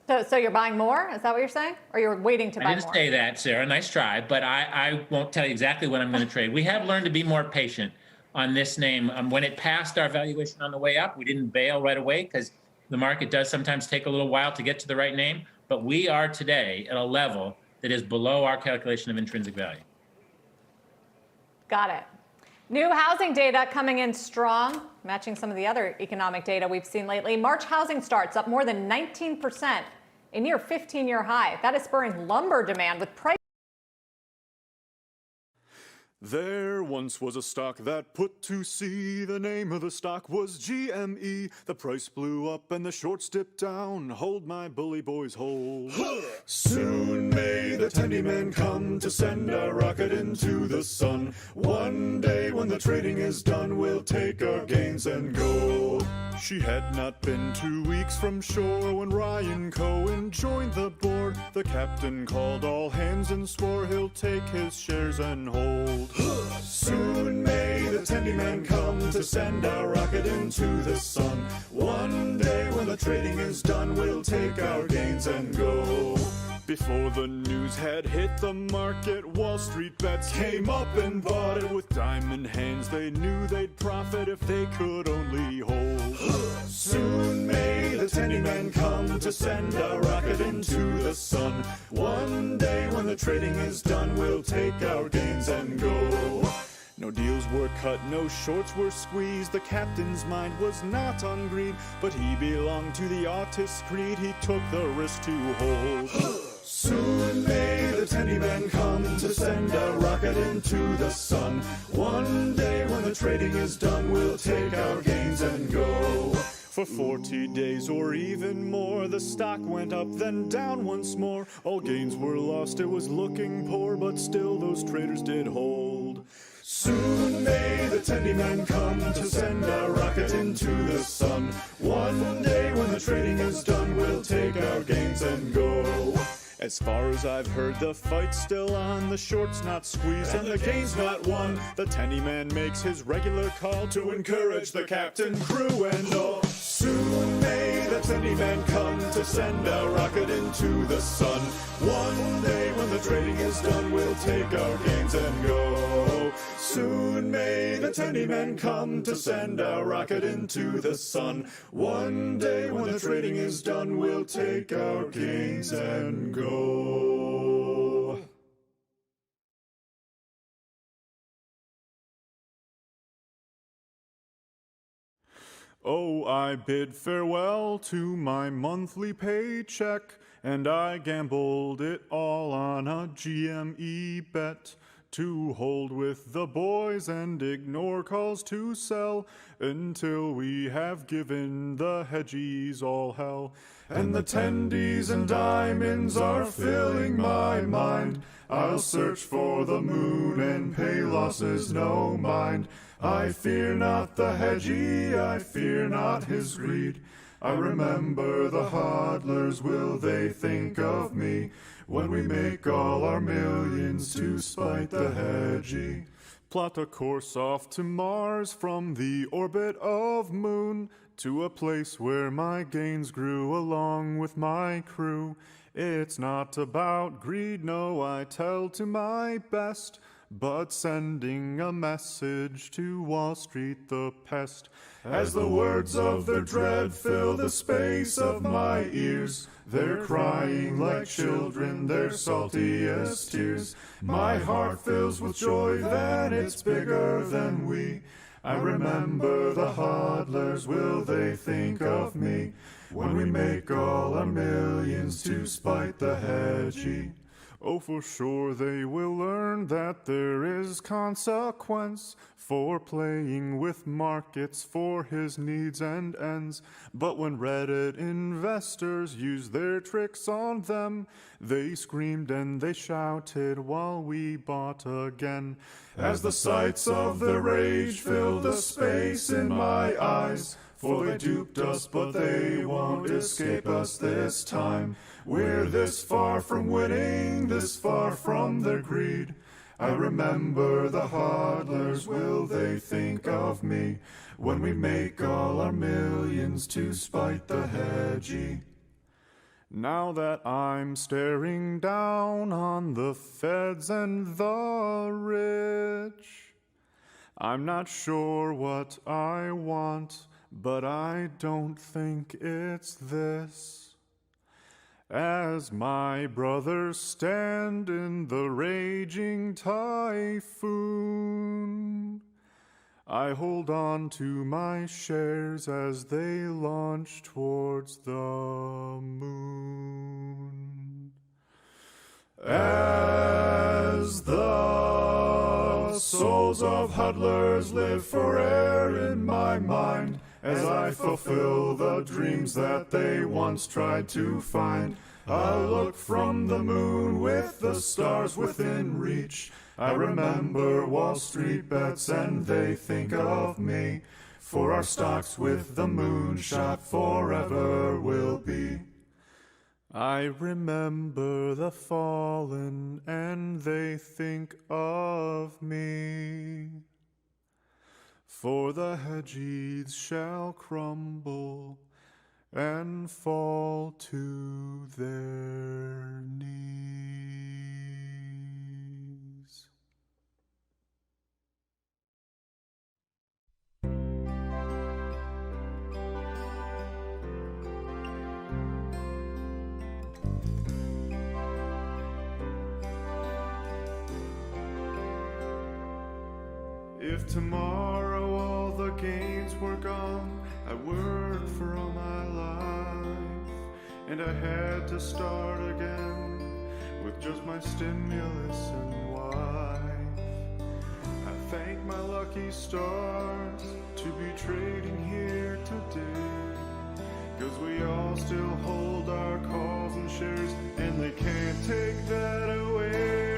So you're buying more? Is that what you're saying? Or you're waiting to I buy didn't more? say that, Sarah. Nice try, but I won't tell you exactly when I'm going to trade. We have learned to be more patient on this name. When it passed our valuation on the way up, we didn't bail right away because the market does sometimes take a little while to get to the right name. But we are today at a level that is below our calculation of intrinsic value. Got it. New housing data coming in strong, matching some of the other economic data we've seen lately. March housing starts up more than 19%, a near 15-year high. That is spurring lumber demand with price. There once was a stock that put to sea. The name of the stock was GME. The price blew up and the shorts dipped down. Hold my bully boys, hold. Soon may the tendy man come to send a rocket into the sun. One day when the trading is done, we'll take our gains and go. She had not been 2 weeks from shore when Ryan Cohen joined the board. The captain called all hands and swore he'll take his shares and hold. Soon may the tendy man come to send a rocket into the sun. One day when the trading is done, we'll take our gains and go. Before the news had hit the market, Wall Street bets came up and bought it. With diamond hands, they knew they'd profit if they could only hold. Soon may the tendy man come to send a rocket into the sun. One day when the trading is done, we'll take our gains and go. No deals were cut, no shorts were squeezed. The captain's mind was not on greed, but he belonged to the artist's creed. He took the risk to hold. Soon may the tendy man come to send a rocket into the sun. One day when the trading is done, we'll take our gains and go. For 40 days or even more, the stock went up, then down once more. All gains were lost, it was looking poor, but still those traders did hold. Soon may the tendy man come to send a rocket into the sun. One day when the trading is done, we'll take our gains and go. As far as I've heard, the fight's still on. The short's not squeezed and the game's not won. The tendy man makes his regular call to encourage the captain, crew, and all. Soon may the tendy man come to send a rocket into the sun. One day when the trading is done, we'll take our gains and go. Soon may the tendy man come to send a rocket into the sun. One day when the trading is done, we'll take our gains and go. Oh, I bid farewell to my monthly paycheck, and I gambled it all on a GME bet. To hold with the boys and ignore calls to sell until we have given the hedgies all hell. And the tendies and diamonds are filling my mind. I'll search for the moon and pay losses no mind. I fear not the hedgie, I fear not his greed. I remember the hodlers, will they think of me when we make all our millions to spite the hedgie? Plot a course off to Mars from the orbit of Moon, to a place where my gains grew along with my crew. It's not about greed, no, I tell to my best, but sending a message to Wall Street the pest. As the words of their dread fill the space of my ears, they're crying like children, their saltiest tears. My heart fills with joy that it's bigger than we. I remember the hodlers, will they think of me when we make all our millions to spite the hedgie? Oh, for sure they will learn that there is consequence for playing with markets for his needs and ends. But when Reddit investors used their tricks on them, they screamed and they shouted while we bought again. As the sights of the rage filled the space in my eyes, for they duped us, but they won't escape us this time. We're this far from winning, this far from their greed. I remember the hodlers, will they think of me when we make all our millions to spite the hedgie? Now that I'm staring down on the feds and the rich, I'm not sure what I want, but I don't think it's this. As my brothers stand in the raging typhoon, I hold on to my shares as they launch towards the moon. As the souls of huddlers live for air in my mind, as I fulfill the dreams that they once tried to find, I look from the moon with the stars within reach. I remember Wall Street bets and they think of me, for our stocks with the moonshot forever will be. I remember the fallen and they think of me, for the hedges shall crumble and fall to their knees. If tomorrow all the gains were gone, I worked for all my life, and I had to start again with just my stimulus and wife. I thank my lucky stars to be trading here today, 'cause we all still hold our calls and shares, and they can't take that away.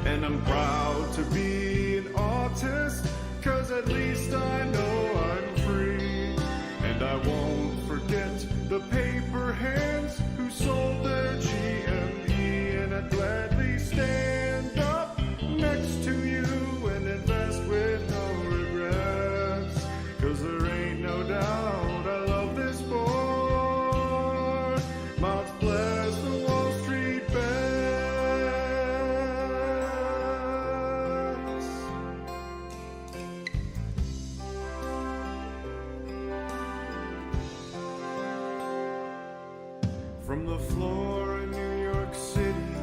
And I'm proud to be an artist, 'cause at least I know I'm free. And I won't forget the paper hands who sold their GME, and I'd gladly stand up next to you and invest with no regrets, 'cause there ain't no doubt I love this sport. Mouth bless the Wall Street bets. From the floor in New York City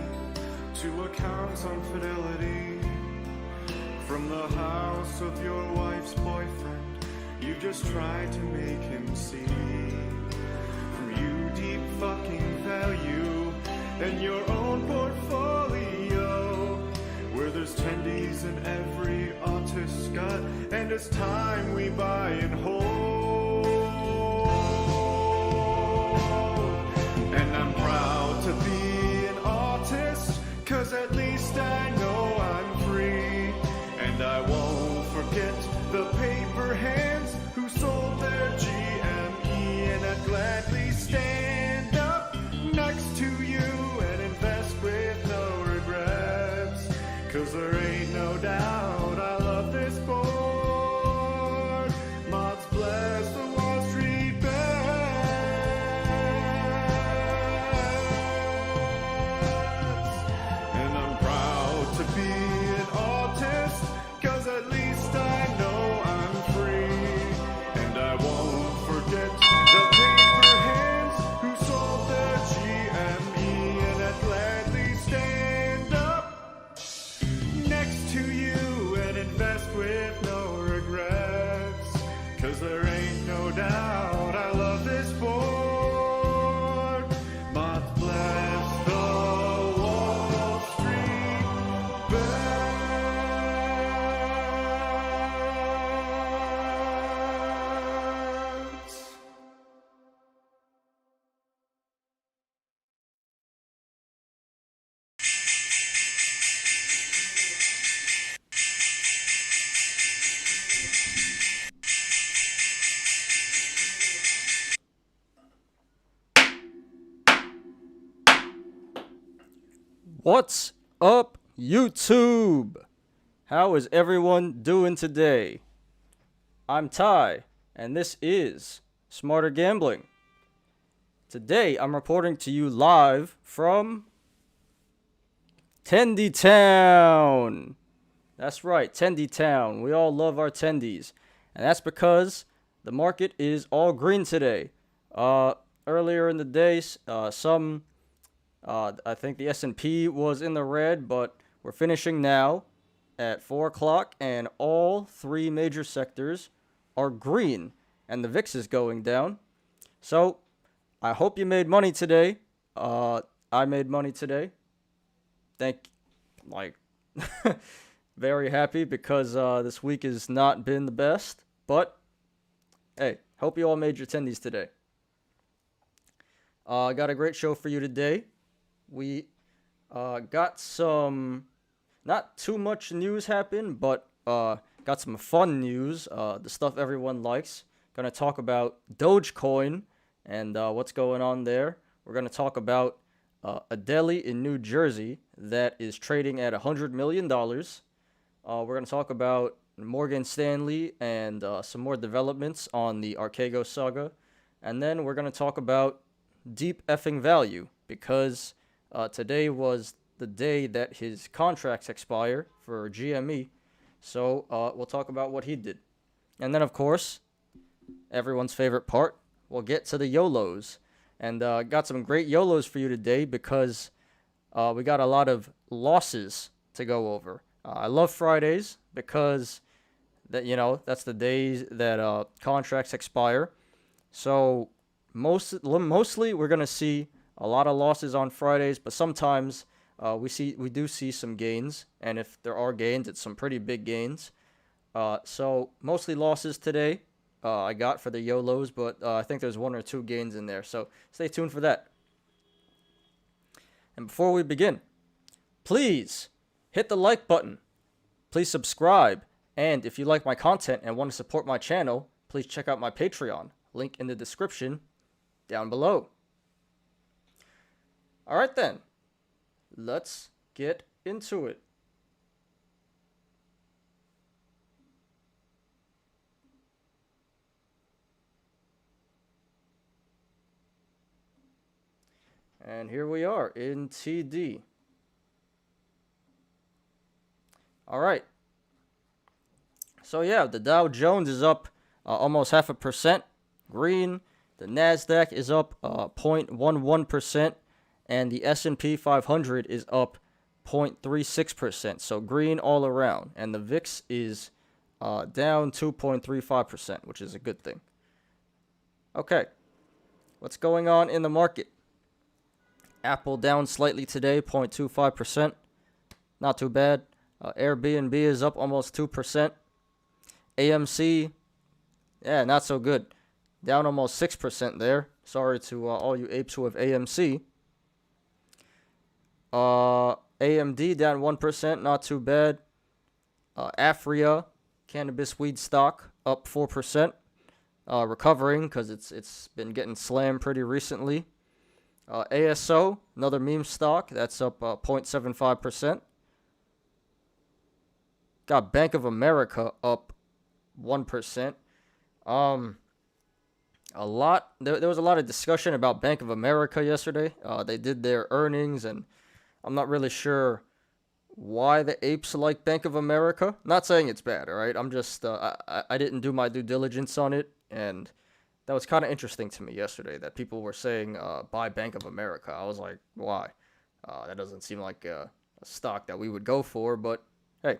to accounts on Fidelity, from the house of your wife's boyfriend, you just tried to make him see. From you deep fucking value and your own portfolio, where there's tendies in every artist's gut, and it's time we buy and hold. And I'm proud to be an artist, 'cause at least I know I'm free. And I won't forget the paper hands who sold their GME, and I'd gladly stand up next to you and invest with no regrets, 'cause there ain't no doubt I love this sport. Mods bless the Wall Street bets. And I'm proud to be an artist, 'cause at least I know I'm free. And I won't forget the paper hands who sold their GME, and I'd gladly stand up next to you and invest with no regrets, 'cause there ain't no doubt I love this sport. Mods bless the Wall Street bets. What's up, YouTube? How is everyone doing today? I'm Ty, and this is Smarter Gambling. Today, I'm reporting to you live from Tendy Town. That's right, Tendy Town. We all love our tendies. And that's because the market is all green today. Earlier in the day, I think the S&P was in the red, but we're finishing now at 4 o'clock, and all three major sectors are green, and the VIX is going down. So, I hope you made money today. I made money today. Very happy because this week has not been the best. But, hey, hope you all made your tendies today. I got a great show for you today. We got some, not too much news happen, but got some fun news, the stuff everyone likes. Gonna talk about Dogecoin and what's going on there. We're gonna talk about a deli in New Jersey that is trading at $100 million. We're gonna talk about Morgan Stanley and some more developments on the Archegos saga. And then we're gonna talk about deep effing value, because today was the day that his contracts expire for GME. So we'll talk about what he did. And then, of course, everyone's favorite part, we'll get to the YOLOs. And got some great YOLOs for you today because we got a lot of losses to go over. I love Fridays because that's the days that contracts expire. So mostly we're gonna see a lot of losses on Fridays, but sometimes we do see some gains, and if there are gains, it's some pretty big gains. So mostly losses today. I got for the YOLOs, but I think there's one or two gains in there, so stay tuned for that. And before we begin, please hit the like button. Please subscribe, and if you like my content and want to support my channel, please check out my Patreon. Link in the description down below. Alright then, let's get into it. And here we are in TD. Alright. So yeah, the Dow Jones is up almost 0.5%. Green. The NASDAQ is up 0.11%. And the S&P 500 is up 0.36%. So green all around. And the VIX is down 2.35%, which is a good thing. Okay. What's going on in the market? Apple down slightly today, 0.25%. Not too bad. Airbnb is up almost 2%. AMC, yeah, not so good. Down almost 6% there. Sorry to all you apes who have AMC. AMD down 1%, not too bad. Afria, cannabis weed stock, up 4%. Recovering because it's been getting slammed pretty recently. ASO, another meme stock, that's up 0.75%. Got Bank of America up 1%. There was a lot of discussion about Bank of America yesterday. They did their earnings, and I'm not really sure why the apes like Bank of America. Not saying it's bad, all right? I'm just, I didn't do my due diligence on it, and that was kind of interesting to me yesterday that people were saying buy Bank of America. I was like, why? That doesn't seem like a stock that we would go for, but hey,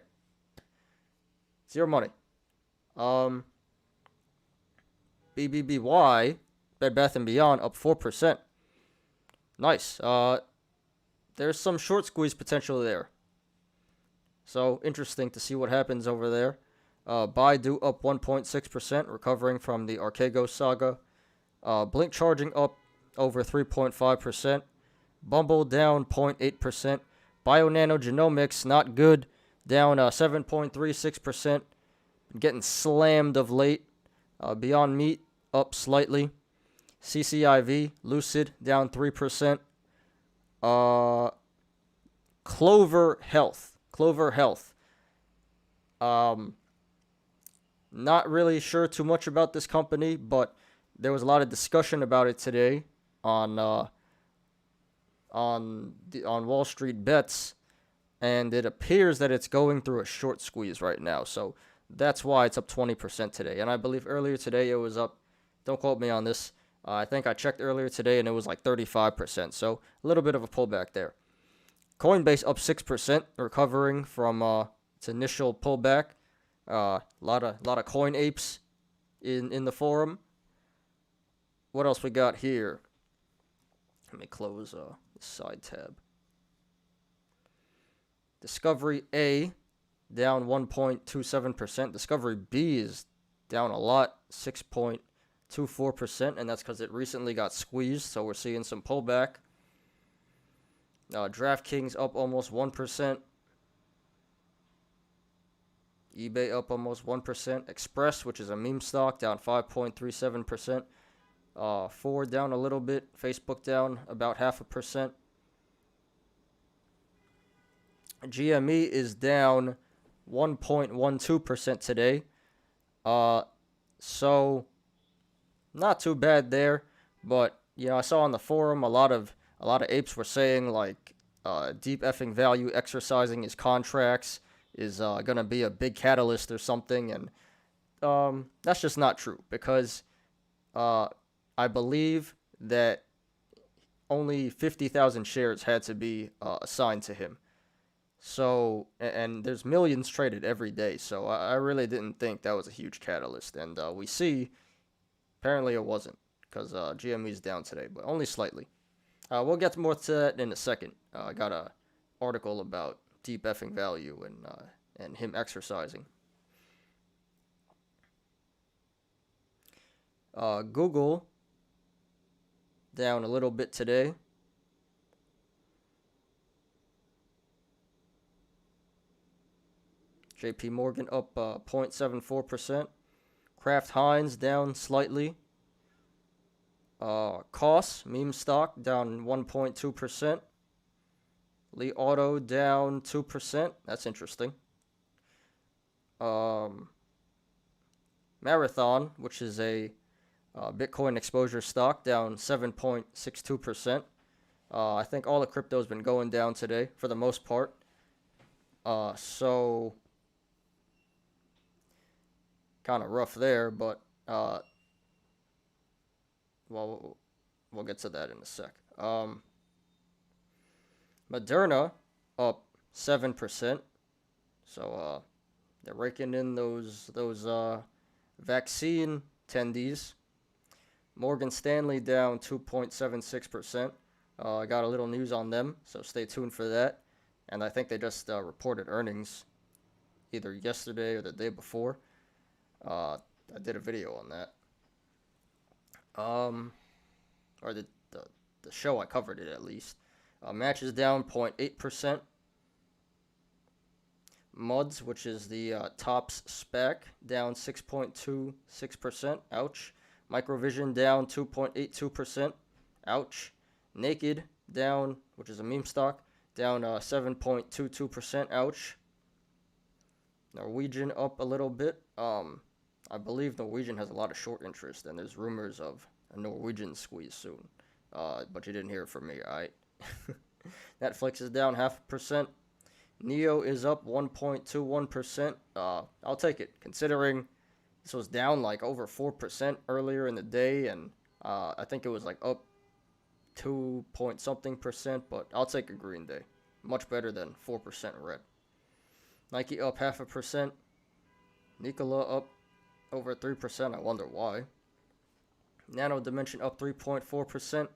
it's your money. BBBY, Bed Bath & Beyond, up 4%. Nice. There's some short squeeze potential there. So, interesting to see what happens over there. Baidu up 1.6%, recovering from the Archegos saga. Blink charging up over 3.5%. Bumble down 0.8%. Bionanogenomics, not good, down 7.36%. Getting slammed of late. Beyond Meat up slightly. CCIV, Lucid, down 3%. Clover Health. Not really sure too much about this company, but there was a lot of discussion about it today on Wall Street Bets, and it appears that it's going through a short squeeze right now. So that's why it's up 20% today. And I believe earlier today it was up, don't quote me on this, I think I checked earlier today and it was like 35%. So a little bit of a pullback there. Coinbase up 6%, recovering from its initial pullback. Lot of coin apes in the forum. What else we got here? Let me close the side tab. Discovery A down 1.27%. Discovery B is down a lot, 6.24%, and that's because it recently got squeezed, so we're seeing some pullback. DraftKings up almost 1%. eBay up almost 1%. Express, which is a meme stock, down 5.37%. Ford down a little bit. Facebook down about 0.5%. GME is down 1.12% today. So not too bad there, but I saw on the forum a lot of apes were saying like deep effing value exercising his contracts is gonna be a big catalyst or something, and that's just not true, because I believe that only 50,000 shares had to be assigned to him. So, and there's millions traded every day, so I really didn't think that was a huge catalyst. And we see, apparently it wasn't, because GME is down today, but only slightly. We'll get more to that in a second. I got an article about deep effing value and him exercising. Google down a little bit today. JP Morgan up 0.74%. Kraft Heinz down slightly. Koss, meme stock, down 1.2%. Li Auto down 2%. That's interesting. Marathon, which is a Bitcoin exposure stock, down 7.62%. I think all the crypto has been going down today for the most part. So kind of rough there, but well, we'll get to that in a sec. Moderna up 7%. So they're raking in those vaccine tendies. Morgan Stanley down 2.76%. I got a little news on them, so stay tuned for that. And I think they just reported earnings either yesterday or the day before. I did a video on that. Or the show, I covered it at least. Matches down 0.8%. Muds, which is the Tops SPAC, down 6.26%. Ouch. Microvision down 2.82%. Ouch. Naked down, which is a meme stock, down 7.22%. Ouch. Norwegian up a little bit. I believe Norwegian has a lot of short interest, and there's rumors of a Norwegian squeeze soon. But you didn't hear it from me, alright? Netflix is down 0.5%. Neo is up 1.21%. I'll take it, considering this was down like over 4% earlier in the day, and I think it was like up 2 point something percent, but I'll take a green day. Much better than 4% red. Nike up 0.5%. Nikola up over 3%. I wonder why. Nano Dimension up 3.4%.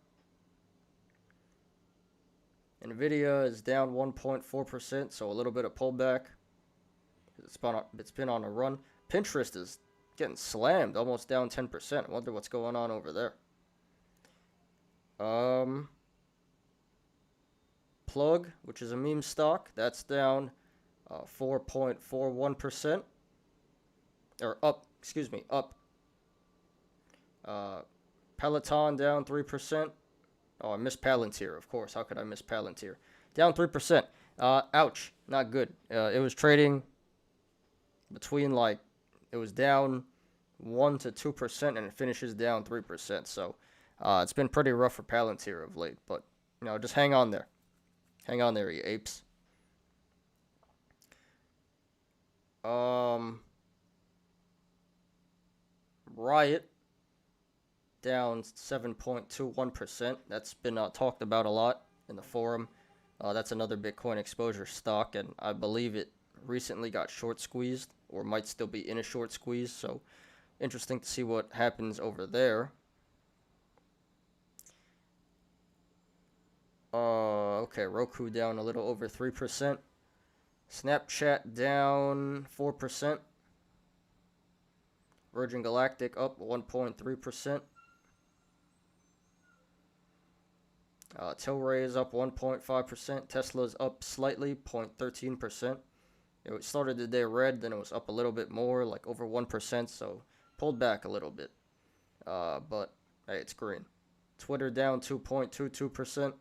Nvidia is down 1.4%, so a little bit of pullback. It's been on a run. Pinterest is getting slammed, almost down 10%. I wonder what's going on over there. Plug, which is a meme stock, that's down 4.41%. Or up, excuse me, up. Peloton down 3%. Oh, I missed Palantir, of course. How could I miss Palantir? Down 3%. Ouch. Not good. It was trading between, like, it was down 1 to 2%, and it finishes down 3%. So it's been pretty rough for Palantir of late, but just hang on there. Hang on there, you apes. Riot down 7.21%. That's been talked about a lot in the forum. That's another Bitcoin exposure stock, and I believe it recently got short squeezed, or might still be in a short squeeze. So interesting to see what happens over there. Okay, Roku down a little over 3%. Snapchat down 4%. Virgin Galactic up 1.3%. Tilray is up 1.5%. Tesla's up slightly, 0.13%. It started the day red, then it was up a little bit more, like over 1%, so pulled back a little bit. But hey, it's green. Twitter down 2.22%.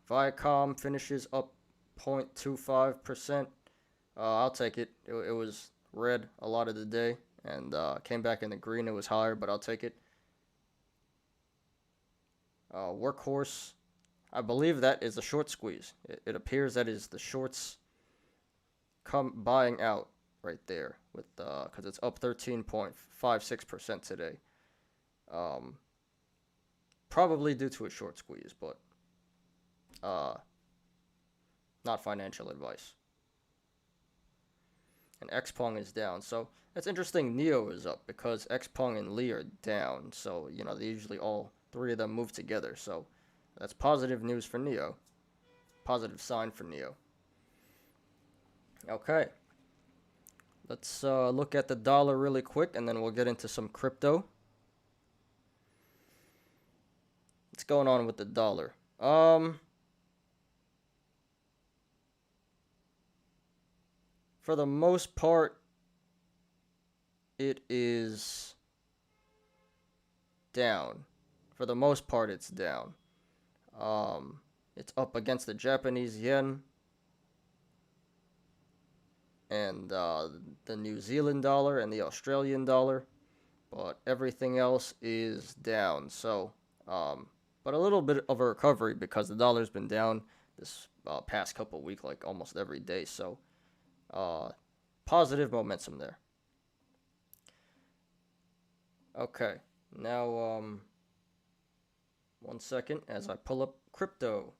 Viacom finishes up 0.25%. I'll take it. It was red a lot of the day and came back in the green. It was higher, but I'll take it. Workhorse, I believe that is a short squeeze. It appears that is the shorts buying out right there with because it's up 13.56% today. Probably due to a short squeeze, but not financial advice. And Xpong is down. So that's interesting. Neo is up because Xpong and Lee are down. So, they usually all three of them move together. So that's positive news for Neo. Positive sign for Neo. Okay. Let's look at the dollar really quick, and then we'll get into some crypto. What's going on with the dollar? For the most part, it is down. For the most part, it's down. It's up against the Japanese yen and the New Zealand dollar and the Australian dollar, but everything else is down. So, but a little bit of a recovery because the dollar's been down this past couple of weeks, like almost every day. So, positive momentum there. Okay, now 1 second as I pull up crypto.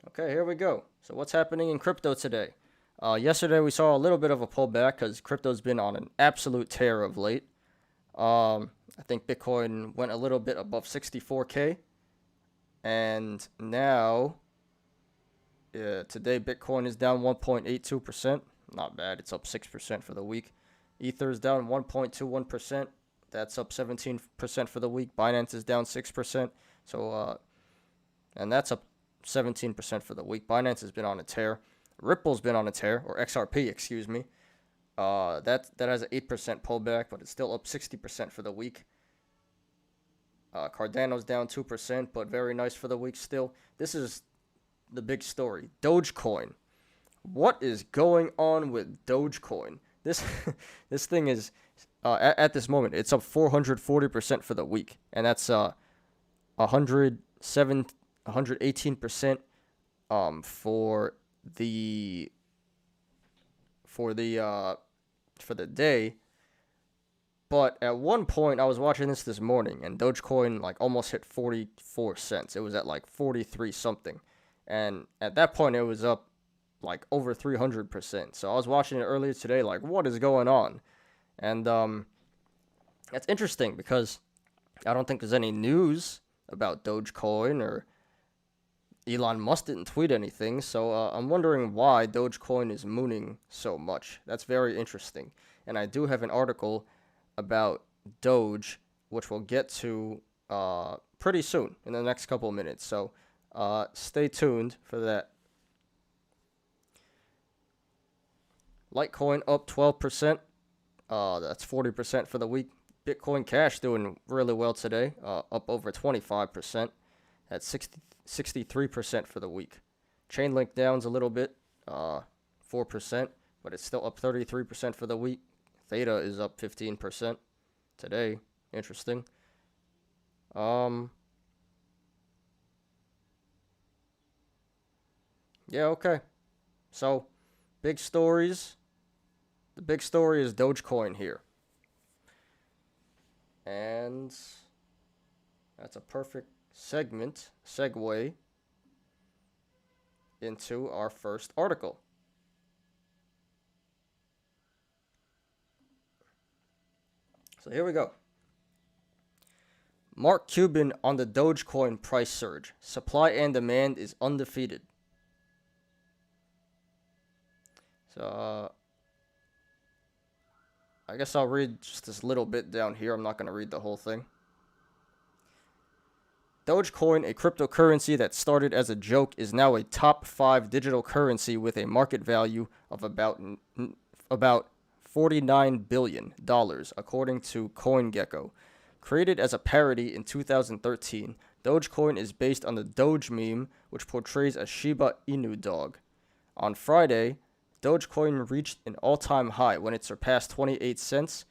Okay, here we go. So what's happening in crypto today? Yesterday we saw a little bit of a pullback because crypto's been on an absolute tear of late. I think Bitcoin went a little bit above 64K. And now, today Bitcoin is down 1.82%. Not bad. It's up 6% for the week. Ether is down 1.21%. That's up 17% for the week. Binance is down 6%. So, and that's up 17% for the week. Binance has been on a tear. Ripple's been on a tear, or XRP, excuse me. That has an 8% pullback, but it's still up 60% for the week. Cardano's down 2%, but very nice for the week still. This is the big story. Dogecoin. What is going on with Dogecoin? This thing is, at this moment, it's up 440% for the week, and that's 118% for the day. But at one point I was watching this morning and Dogecoin like almost hit 44 cents. It was at like 43 something, and at that point it was up like over 300%. So I was watching it earlier today, like, what is going on? And that's interesting because I don't think there's any news about Dogecoin, or Elon Musk didn't tweet anything, so I'm wondering why Dogecoin is mooning so much. That's very interesting. And I do have an article about Doge, which we'll get to pretty soon, in the next couple of minutes. So stay tuned for that. Litecoin up 12%. That's 40% for the week. Bitcoin Cash doing really well today, up over 25%. That's 63% for the week. Chainlink downs a little bit, 4%, but it's still up 33% for the week. Theta is up 15% today. Interesting. Yeah, okay. So, big stories. The big story is Dogecoin here. And that's a perfect segue into our first article. So here we go. Mark Cuban on the Dogecoin price surge. Supply and demand is undefeated. So, I guess I'll read just this little bit down here. I'm not going to read the whole thing. Dogecoin, a cryptocurrency that started as a joke, is now a top 5 digital currency with a market value of about $49 billion, according to CoinGecko. Created as a parody in 2013, Dogecoin is based on the Doge meme, which portrays a Shiba Inu dog. On Friday, Dogecoin reached an all-time high when it surpassed 28 cents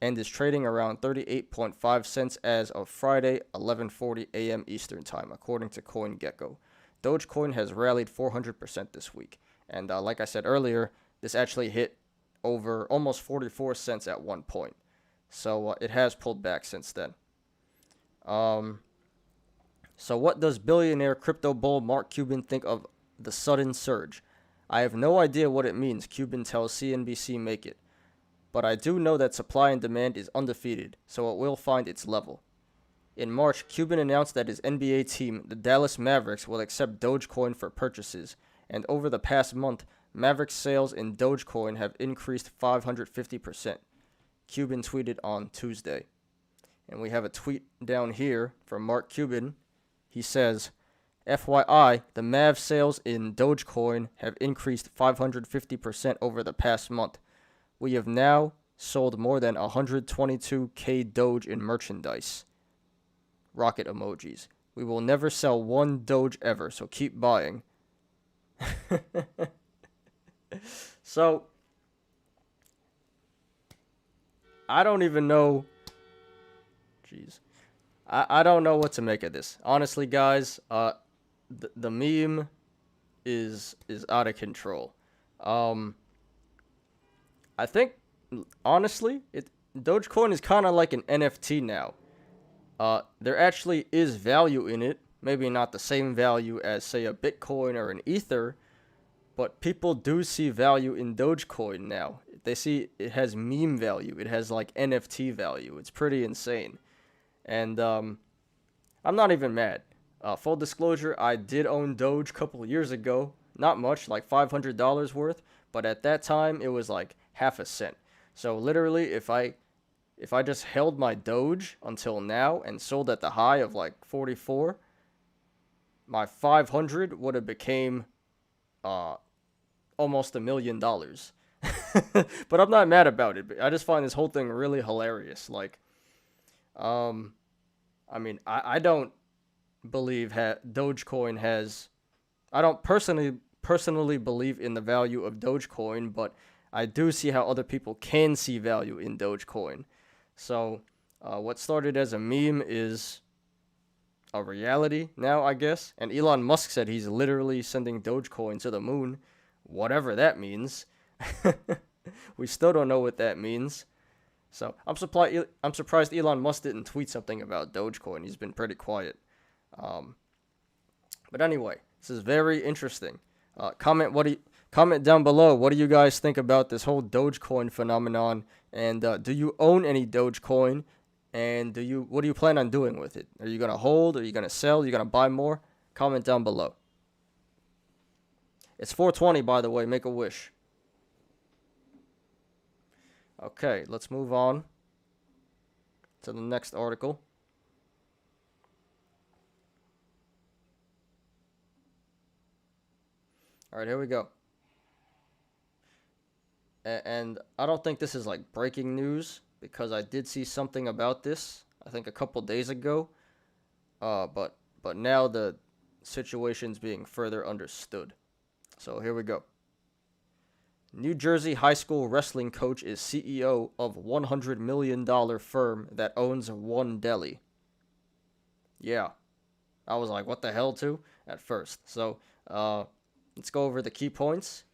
and is trading around 38.5 cents as of Friday, 11:40 a.m. Eastern Time, according to CoinGecko. Dogecoin has rallied 400% this week. And like I said earlier, this actually hit over almost 44 cents at one point. So it has pulled back since then. So what does billionaire crypto bull Mark Cuban think of the sudden surge? I have no idea what it means, Cuban tells CNBC Make It. But I do know that supply and demand is undefeated, so it will find its level. In March, Cuban announced that his NBA team, the Dallas Mavericks, will accept Dogecoin for purchases, and over the past month, Mavericks sales in Dogecoin have increased 550%, Cuban tweeted on Tuesday. And we have a tweet down here from Mark Cuban. He says, FYI, the Mav sales in Dogecoin have increased 550% over the past month. We have now sold more than 122k Doge in merchandise. Rocket emojis. We will never sell one Doge ever, so keep buying. So, I don't even know. Jeez. I don't know what to make of this. Honestly, guys, the meme is out of control. I think, honestly, Dogecoin is kind of like an NFT now. There actually is value in it. Maybe not the same value as, say, a Bitcoin or an Ether, but people do see value in Dogecoin now. They see it has meme value. It has, like, NFT value. It's pretty insane. And I'm not even mad. Full disclosure, I did own Doge a couple of years ago. Not much, like $500 worth. But at that time, it was like half a cent. So literally, if I just held my Doge until now and sold at the high of like 44, my 500 would have became almost $1 million. But I'm not mad about it. I just find this whole thing really hilarious. Like, I mean, I don't believe Dogecoin has. I don't personally believe in the value of Dogecoin, but I do see how other people can see value in Dogecoin. So, what started as a meme is a reality now, I guess. And Elon Musk said he's literally sending Dogecoin to the moon, whatever that means. We still don't know what that means. So, I'm surprised Elon Musk didn't tweet something about Dogecoin. He's been pretty quiet. But anyway, this is very interesting. Comment down below. What do you guys think about this whole Dogecoin phenomenon? And do you own any Dogecoin? And what do you plan on doing with it? Are you gonna hold? Are you gonna sell? Are you gonna buy more? Comment down below. It's 420, by the way. Make a wish. Okay, let's move on to the next article. All right, here we go. and I don't think this is like breaking news because I did see something about this, I think a couple days ago. But now the situation's being further understood. So here we go. New Jersey high school wrestling coach is CEO of $100 million firm that owns one deli. Yeah, I was like, what the hell, too, at first. So, let's go over the key points.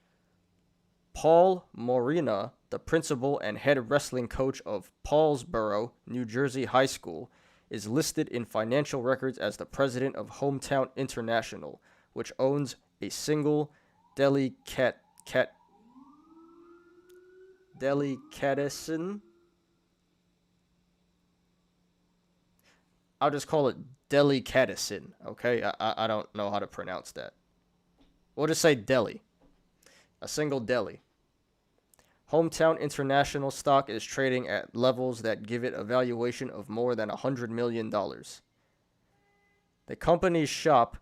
Paul Morina, the principal and head wrestling coach of Paulsboro, New Jersey High School, is listed in financial records as the president of Hometown International, which owns a single delicatessen. I'll just call it delicatessen, okay? I don't know how to pronounce that. We'll just say deli. A single deli. Hometown International stock is trading at levels that give it a valuation of more than $100 million. The company's shop,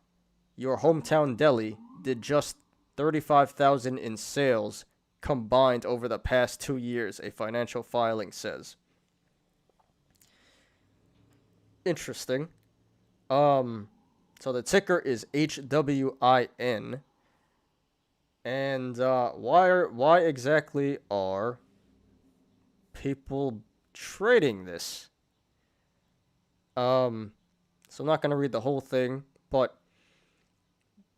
Your Hometown Deli, did just $35,000 in sales combined over the past 2 years, a financial filing says. Interesting. So the ticker is HWIN. And why exactly are people trading this? So I'm not gonna read the whole thing, but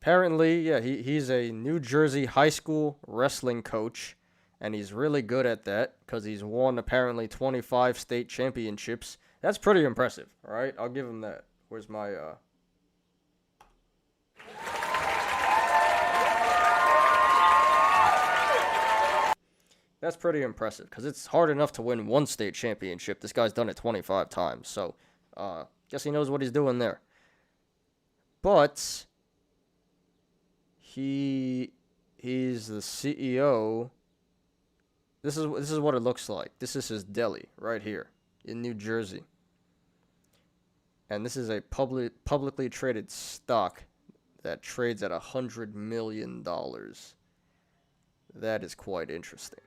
apparently, yeah, he's a New Jersey high school wrestling coach, and he's really good at that because he's won apparently 25 state championships. That's pretty impressive, all right? I'll give him that. Where's my That's pretty impressive because it's hard enough to win one state championship. This guy's done it 25 times, so guess he knows what he's doing there. But he's the CEO. This is what it looks like. This is his deli right here in New Jersey. And this is a publicly traded stock that trades at $100 million. That is quite interesting.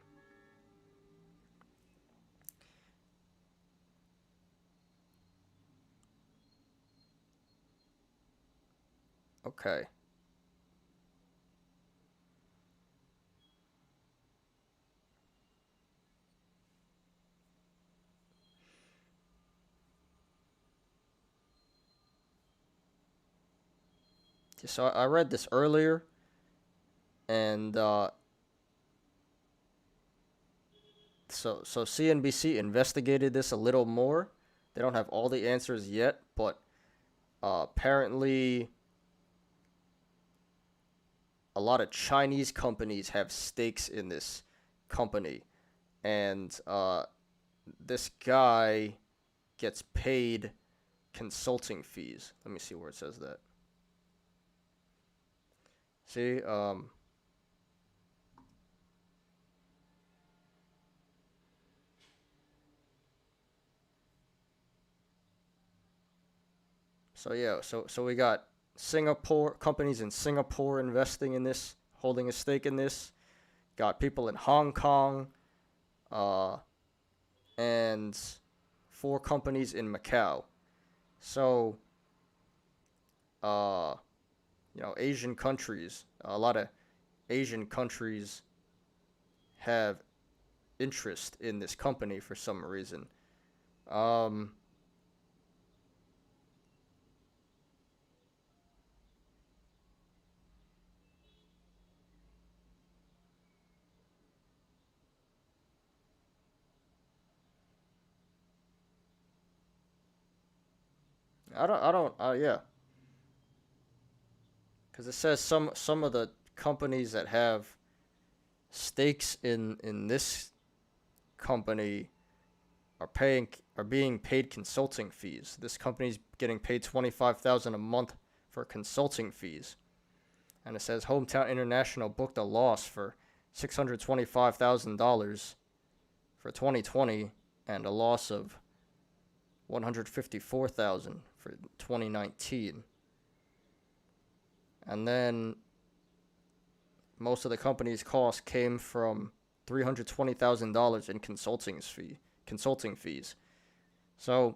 Okay. So I read this earlier, and so CNBC investigated this a little more. They don't have all the answers yet, but apparently a lot of Chinese companies have stakes in this company, and this guy gets paid consulting fees. Let me see where it says that. See, so yeah, so we got Singapore companies in Singapore investing in this, holding a stake in this. Got people in Hong Kong, and 4 companies in Macau. So, Asian countries, a lot of Asian countries have interest in this company for some reason. Yeah. Because it says some of the companies that have stakes in this company are being paid consulting fees. This company's getting paid $25,000 a month for consulting fees, and it says Hometown International booked a loss for $625,000 for 2020 and a loss of $154,000 for 2019. And then most of the company's costs came from $320,000 in consulting fees. So,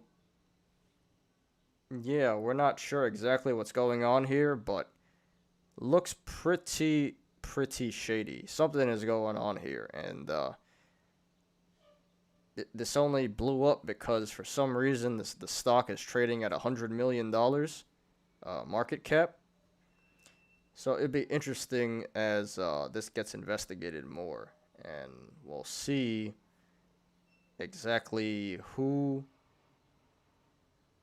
yeah, we're not sure exactly what's going on here, but looks pretty shady. Something is going on here, and this only blew up because for some reason the stock is trading at $100 million market cap. So it'd be interesting as this gets investigated more, and we'll see exactly who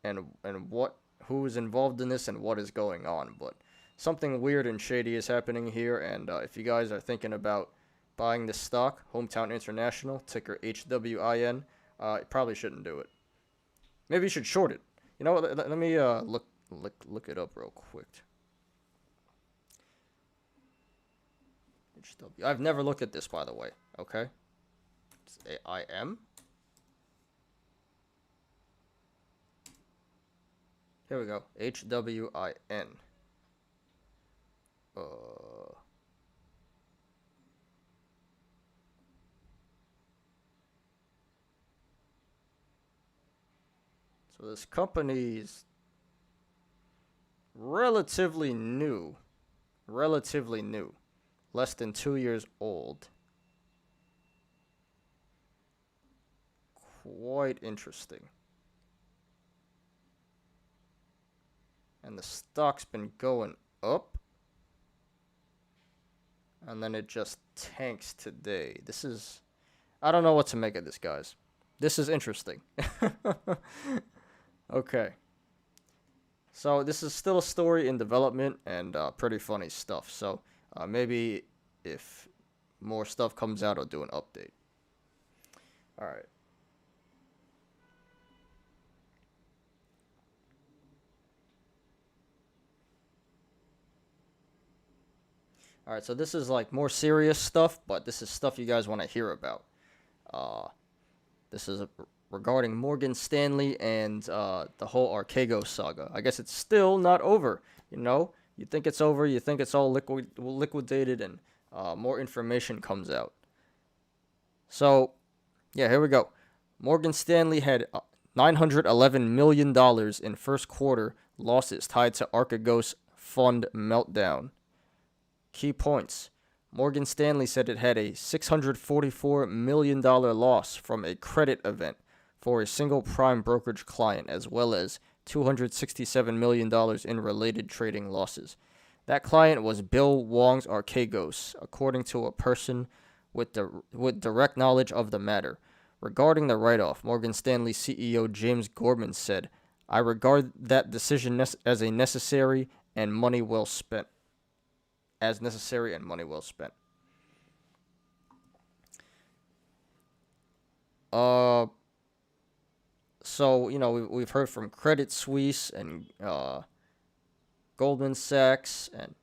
and who is involved in this and what is going on. But something weird and shady is happening here, and if you guys are thinking about buying this stock, Hometown International, ticker HWIN, you probably shouldn't do it. Maybe you should short it. You know what? Let me look it up real quick. HW. I've never looked at this, by the way. Okay. It's AIM. Here we go. HWIN. So this company's relatively new. Less than 2 years old. Quite interesting. And the stock's been going up. And then it just tanks today. This is... I don't know what to make of this, guys. This is interesting. Okay. So this is still a story in development and pretty funny stuff. So maybe if more stuff comes out, I'll do an update. All right. All right, so this is like more serious stuff, but this is stuff you guys want to hear about. This is regarding Morgan Stanley and the whole Archegos saga. I guess it's still not over, you know? You think it's over, you think it's all liquidated, and more information comes out. So, yeah, here we go. Morgan Stanley had $911 million in first quarter losses tied to Archegos fund meltdown. Key points. Morgan Stanley said it had a $644 million loss from a credit event for a single prime brokerage client, as well as $267 million in related trading losses. That client was Bill Wong's Archegos, according to a person with direct knowledge of the matter. Regarding the write-off, Morgan Stanley CEO James Gorman said, "I regard that decision as necessary and money well spent." So, you know, we've heard from Credit Suisse and Goldman Sachs, and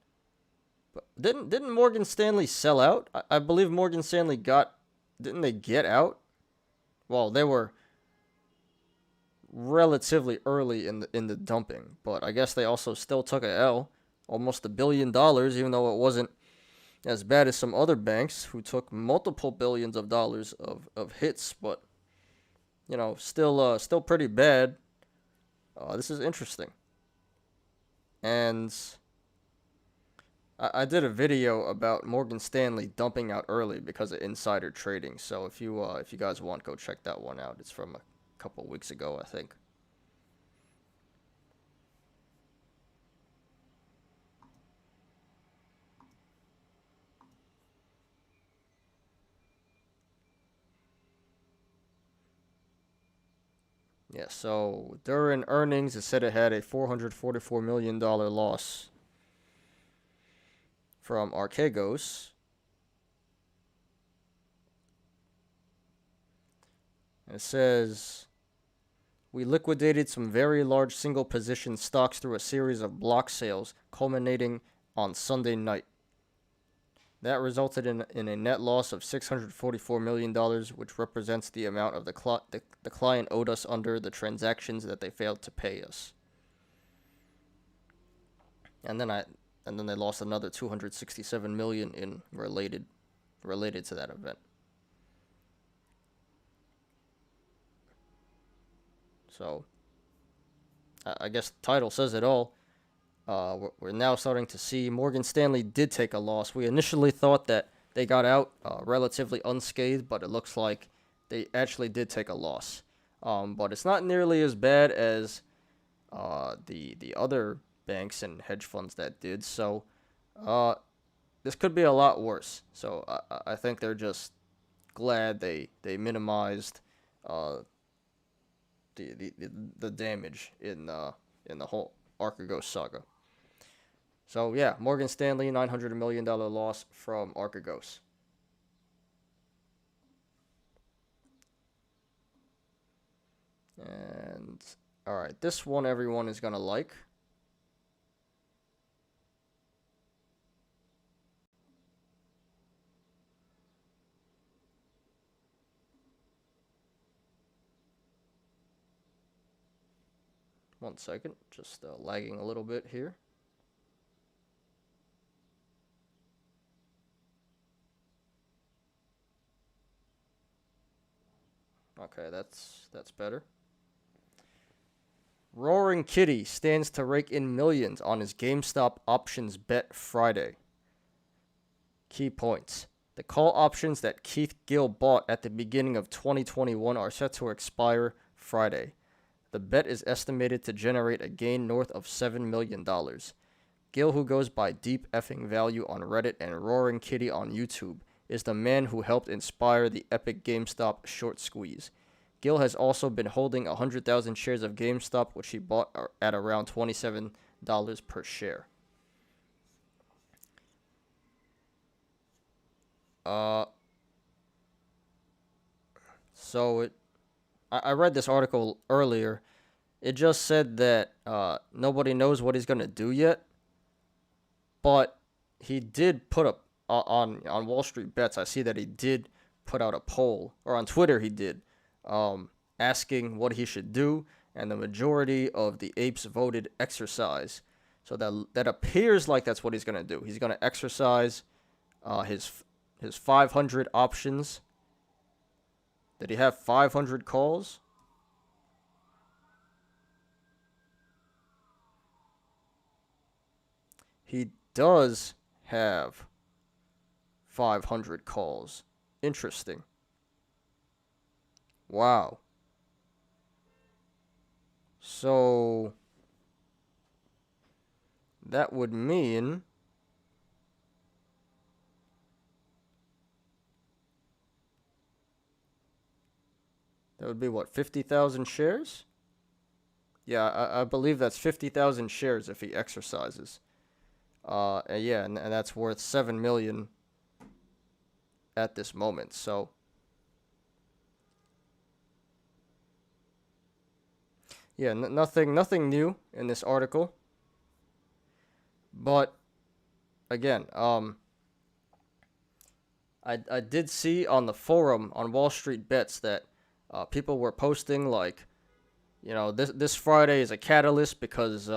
but didn't Morgan Stanley sell out? I believe Morgan Stanley didn't they get out? Well, they were relatively early in the dumping, but I guess they also still took a L, almost $1 billion, even though it wasn't as bad as some other banks who took multiple billions of dollars of hits, but you know, still pretty bad. This is interesting. And I did a video about Morgan Stanley dumping out early because of insider trading. So if you guys want, go check that one out. It's from a couple weeks ago, I think. Yeah, so during earnings, it said it had a $444 million loss from Archegos. And it says, "We liquidated some very large single position stocks through a series of block sales, culminating on Sunday night. That resulted in a net loss of $644 million, which represents the amount of the client owed us under the transactions that they failed to pay us." And then they lost another $267 million in related to that event. So I guess the title says it all. We're now starting to see Morgan Stanley did take a loss. We initially thought that they got out relatively unscathed, but it looks like they actually did take a loss. But it's not nearly as bad as the other banks and hedge funds that did. So this could be a lot worse. So I think they're just glad they minimized the damage in the whole Archegos saga. So yeah, Morgan Stanley, $900 million loss from Archegos. And all right, this one everyone is gonna like. One second, just lagging a little bit here. Okay, that's better. Roaring Kitty stands to rake in millions on his GameStop options bet Friday. Key points. The call options that Keith Gill bought at the beginning of 2021 are set to expire Friday. The bet is estimated to generate a gain north of $7 million. Gill, who goes by Deep Effing Value on Reddit and Roaring Kitty on YouTube, is the man who helped inspire the epic GameStop short squeeze. Gill has also been holding 100,000 shares of GameStop, which he bought at around $27 per share. I read this article earlier. It just said that nobody knows what he's going to do yet. But he did put up on Wall Street Bets. I see that he did put out a poll, or on Twitter he did, asking what he should do, and the majority of the apes voted exercise. So that appears like that's what he's going to do. He's going to exercise his 500 options. Did he have 500 calls? He does have 500 calls. Interesting. Wow. So that would mean that would be what, 50,000 shares? Yeah, I believe that's 50,000 shares if he exercises. And that's worth $7 million at this moment. So yeah, nothing new in this article. But again, I did see on the forum on Wall Street Bets that people were posting like, this Friday is a catalyst because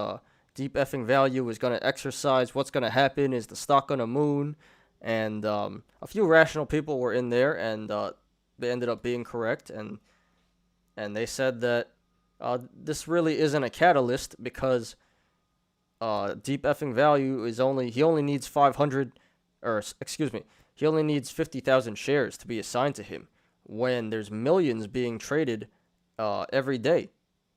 Deep Effing Value is going to exercise. What's going to happen is the stock going to moon. And a few rational people were in there, and they ended up being correct. And they said that this really isn't a catalyst because Deep Effing Value he only needs 50,000 shares to be assigned to him when there's millions being traded every day.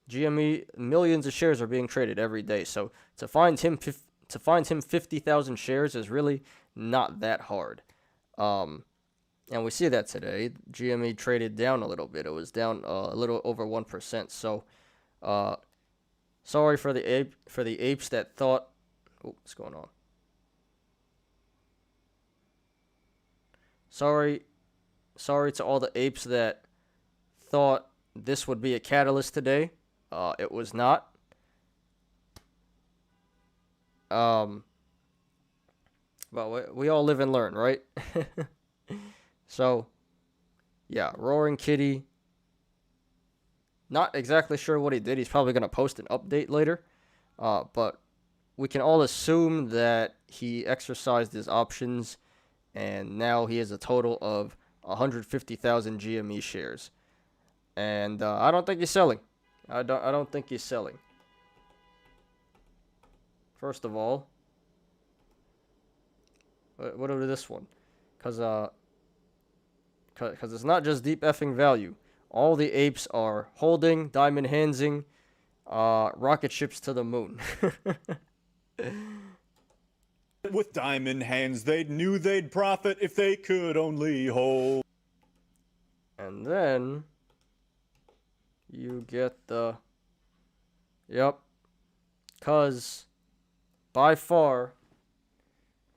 GME, millions of shares are being traded every day. So to find him 50,000 shares is really not that hard. And we see that today. GME traded down a little bit. It was down a little over 1%. So sorry for the apes that thought, what's going on? Sorry to all the apes that thought this would be a catalyst today. It was not. But we all live and learn, right? So, yeah, Roaring Kitty. Not exactly sure what he did. He's probably going to post an update later. But we can all assume that he exercised his options, and now he has a total of 150,000 GME shares. And I don't think he's selling. I don't think he's selling. First of all, what about this one? Cause it's not just deep effing value. All the apes are holding, diamond handsing, rocket ships to the moon. With diamond hands, they knew they'd profit if they could only hold. And then you get the, yep, cause by far,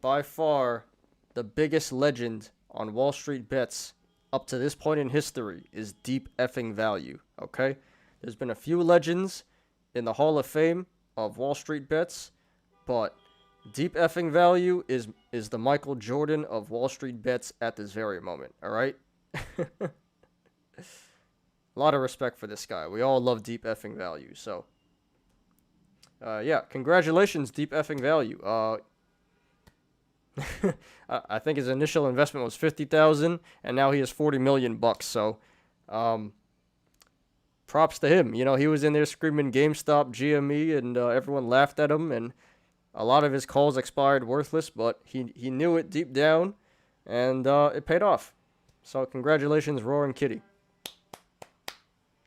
the biggest legend on Wall Street bets up to this point in history is deep effing value, okay? There's been a few legends in the Hall of Fame of Wall Street bets, but deep effing value is the Michael Jordan of Wall Street bets at this very moment, all right? A lot of respect for this guy. We all love deep effing value, so yeah, congratulations, deep effing value. I think his initial investment was $50,000, and now he has $40 million bucks. So, props to him. You know, he was in there screaming GameStop, GME, and everyone laughed at him. And a lot of his calls expired worthless, but he knew it deep down, and it paid off. So, congratulations, Roaring Kitty.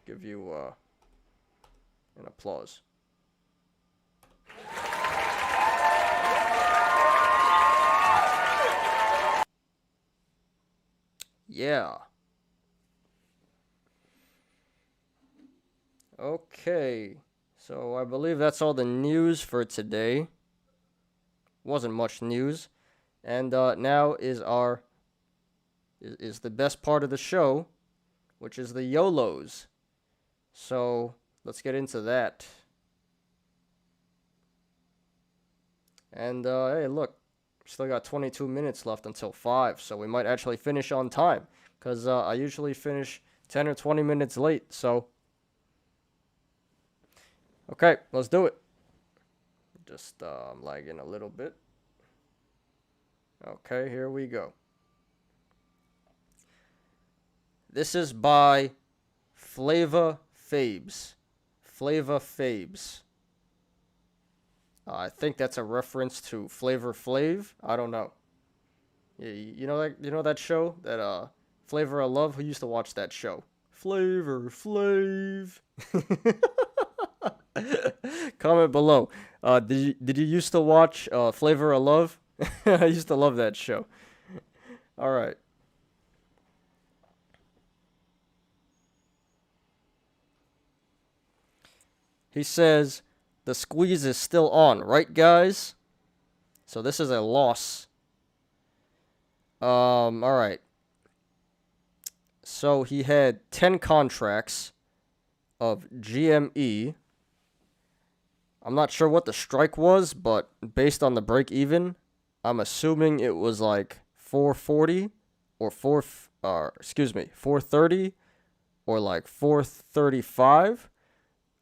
Give you an applause. Yeah. Okay. So I believe that's all the news for today. Wasn't much news. And now is the best part of the show, which is the YOLOs. So let's get into that. And hey, look. Still got 22 minutes left until 5, so we might actually finish on time, because I usually finish 10 or 20 minutes late, so. Okay, let's do it. Just lagging a little bit. Okay, here we go. This is by Flava Fabes. Flava Fabes. I think that's a reference to Flavor Flav. I don't know. You know that show, that Flavor of Love. Who used to watch that show? Flavor Flav. Comment below. Did you used to watch Flavor of Love? I used to love that show. All right. He says, the squeeze is still on, right, guys? So this is a loss. All right. So he had 10 contracts of GME. I'm not sure what the strike was, but based on the break even, I'm assuming it was like 440 or 430 or like 435.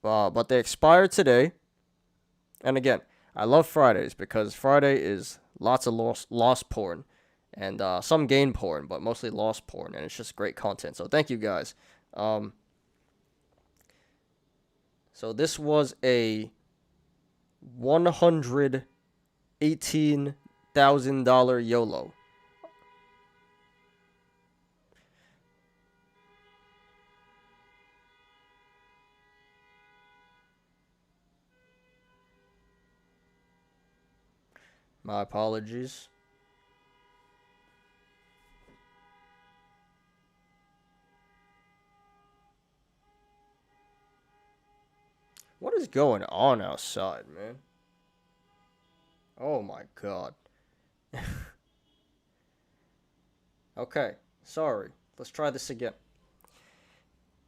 But they expired today. And again, I love Fridays because Friday is lots of loss porn and some gain porn, but mostly loss porn, and it's just great content. So thank you guys. So this was a $118,000 YOLO. My apologies. What is going on outside, man? Oh my god. Okay, sorry. Let's try this again.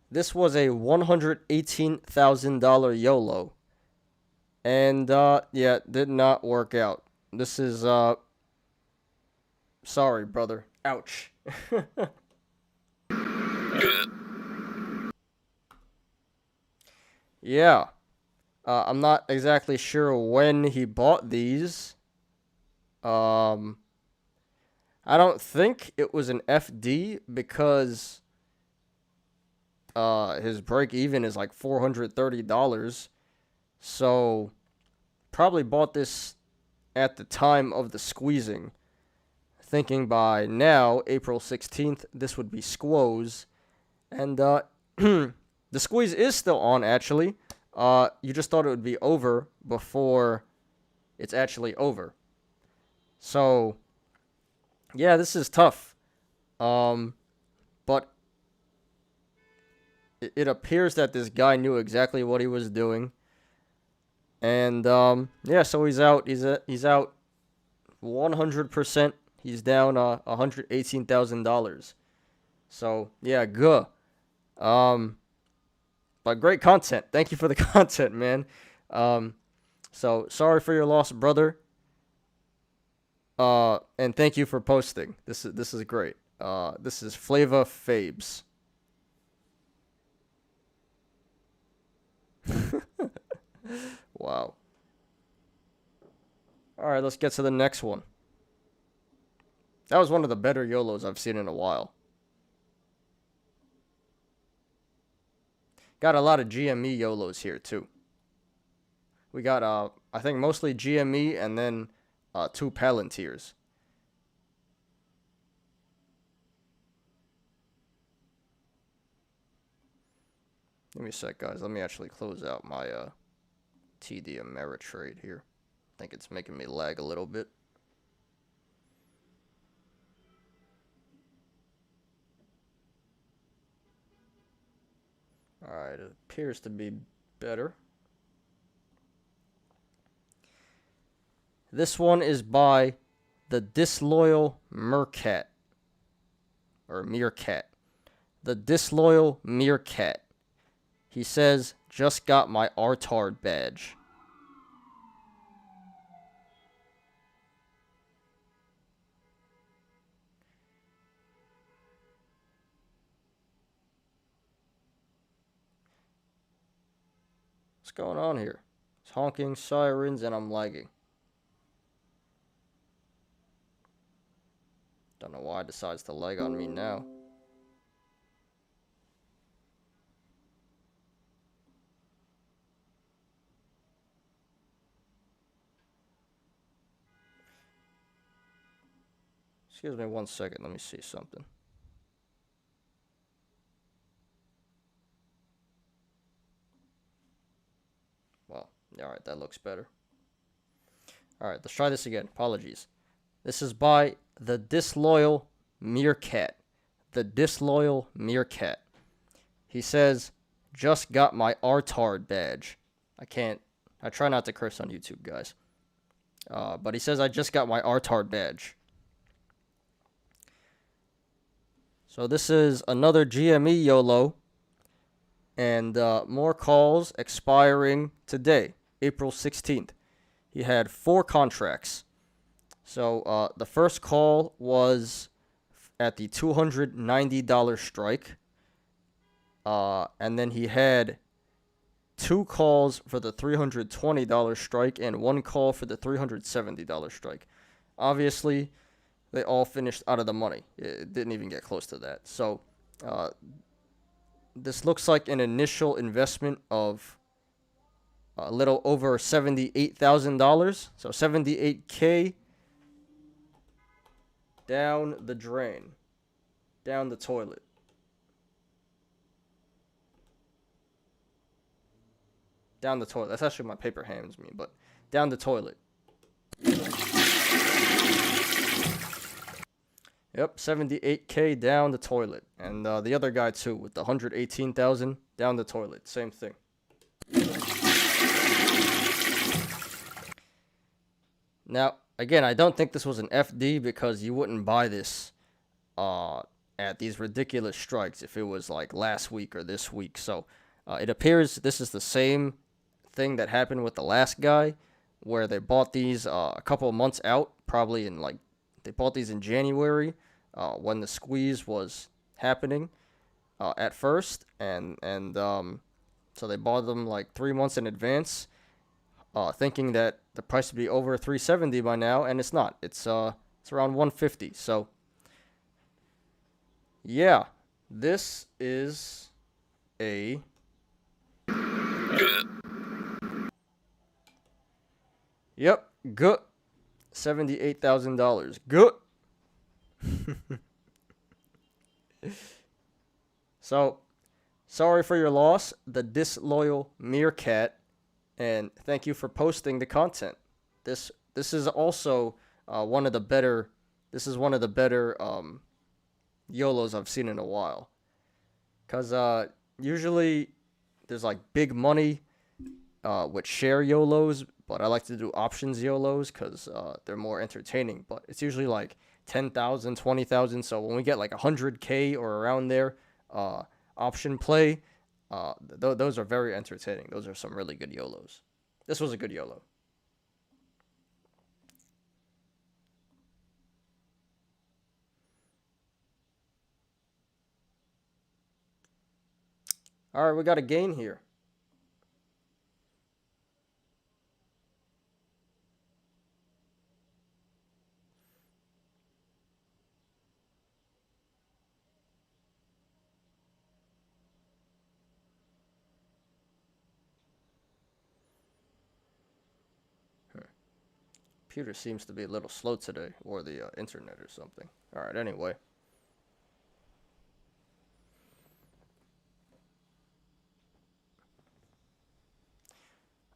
This was a $118,000 YOLO. And, yeah, did not work out. This is, sorry, brother. Ouch. Yeah. I'm not exactly sure when he bought these. I don't think it was an FD because his break even is like $430. So probably bought this at the time of the squeezing, thinking by now, April 16th, this would be squoze. And the squeeze is still on, actually. You just thought it would be over before it's actually over. So, yeah, this is tough. But it appears that this guy knew exactly what he was doing. And, yeah, so he's out. He's out 100%. He's down $118,000. So, yeah, good. But great content. Thank you for the content, man. So sorry for your loss, brother. And thank you for posting. This is great. This is Flava Fabes. Wow. All right, let's get to the next one. That was one of the better YOLOs I've seen in a while. Got a lot of GME YOLOs here, too. We got, I think, mostly GME and then 2 Palantirs. Give me a sec, guys. Let me actually close out my TD Ameritrade here. I think it's making me lag a little bit. Alright, it appears to be better. This one is by the Disloyal Meerkat. Or Meerkat. The Disloyal Meerkat. He says, just got my RTARD badge. What's going on here? It's honking sirens and I'm lagging. Don't know why it decides to lag on me now. Excuse me 1 second, let me see something. Well, alright, that looks better. Alright, let's try this again. Apologies. This is by the Disloyal Meerkat. The Disloyal Meerkat. He says, just got my RTARD badge. I try not to curse on YouTube, guys. But he says, I just got my RTARD badge. So this is another GME YOLO. And more calls expiring today, April 16th. He had 4 contracts. So the first call was at the $290 strike. And then he had 2 calls for the $320 strike and 1 call for the $370 strike. Obviously, they all finished out of the money. It didn't even get close to that. So this looks like an initial investment of a little over $78,000. So $78K down the drain. Down the toilet. Down the toilet. That's actually what my paper hands me, but down the toilet. Yep, $78K down the toilet. And the other guy too, with the $118,000 down the toilet. Same thing. Now, again, I don't think this was an FD because you wouldn't buy this at these ridiculous strikes if it was like last week or this week. So it appears this is the same thing that happened with the last guy, where they bought these a couple of months out, probably in like, they bought these in January when the squeeze was happening at first, and so they bought them like 3 months in advance, thinking that the price would be over 370 by now, and it's not. It's around 150. So yeah, this is a Yep, good. $78,000. Good. So, sorry for your loss, the disloyal meerkat, and thank you for posting the content. This is also one of the better. This is one of the better YOLOs I've seen in a while. Cause usually there's like big money with share YOLOs, but I like to do options YOLOs because they're more entertaining. But it's usually like 10,000, 20,000. So when we get like 100K or around there, option play, those are very entertaining. Those are some really good YOLOs. This was a good YOLO. All right, we got a gain here. Computer seems to be a little slow today, or the internet or something. All right, anyway.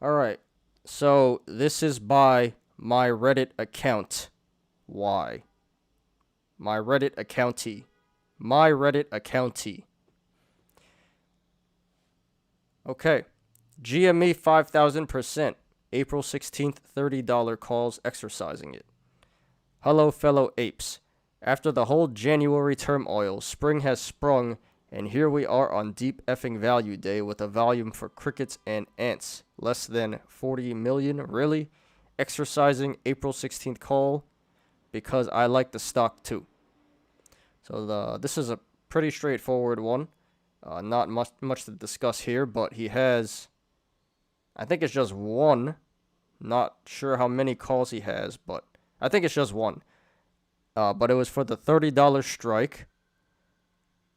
All right, so this is by my Reddit account. Why? My Reddit accountee. My Reddit accountee. Okay. GME 5,000%. April 16th, $30 calls exercising it. Hello, fellow apes. After the whole January turmoil, spring has sprung, and here we are on deep effing value day with a volume for crickets and ants. Less than 40 million, really? Exercising April 16th call because I like the stock too. So this is a pretty straightforward one. Not much to discuss here, but he has, I think it's just one. Not sure how many calls he has, but I think it's just one. But it was for the $30 strike.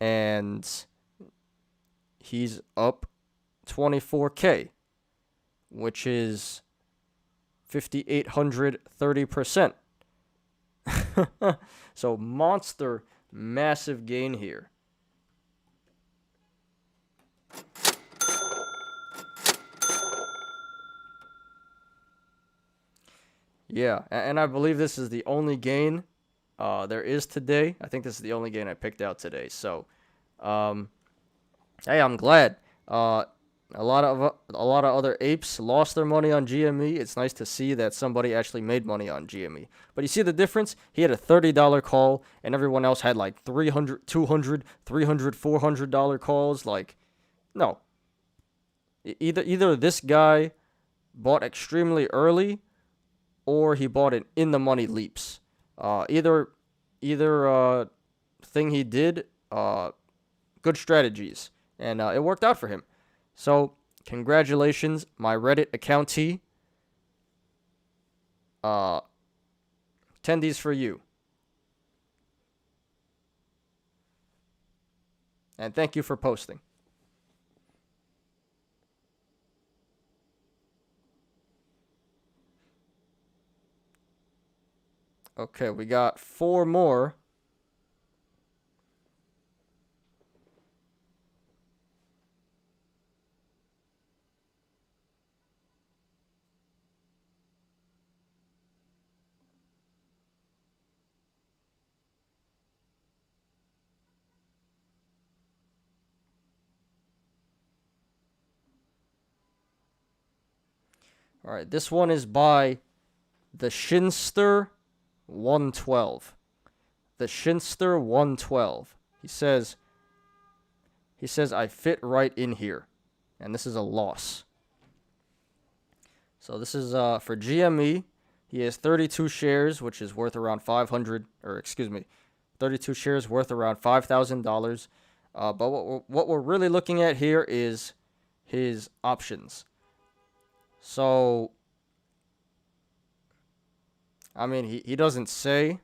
And he's up 24K, which is 5,830%. So monster, massive gain here. Yeah, and I believe this is the only gain there is today. I think this is the only gain I picked out today. So, hey, I'm glad. A lot of other apes lost their money on GME. It's nice to see that somebody actually made money on GME. But you see the difference? He had a $30 call, and everyone else had like $300, $200, $300, $400 calls. Like, no. Either this guy bought extremely early, or he bought it in the money leaps. Either thing he did, good strategies, and it worked out for him. So congratulations, my Reddit accountee. Attendees for you. And thank you for posting. Okay, we got 4 more. All right, this one is by the Shinster 112. The Shinster 112. He says, I fit right in here. And this is a loss. So this is for GME. He has 32 shares, which is worth around 32 shares worth around $5,000. But what we're really looking at here is his options. So, I mean, he doesn't say.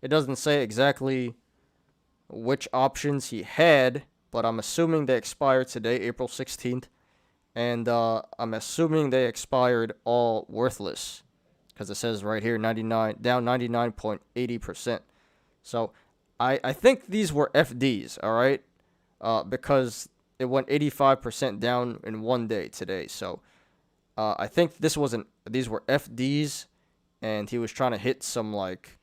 It doesn't say exactly which options he had but I'm assuming they expired today, April 16th. And I'm assuming they expired all worthless, because it says right here 99 down 99.80%. So I think these were FDs, all right, because it went 85% down in one day today. So I think these were FDs, and he was trying to hit some like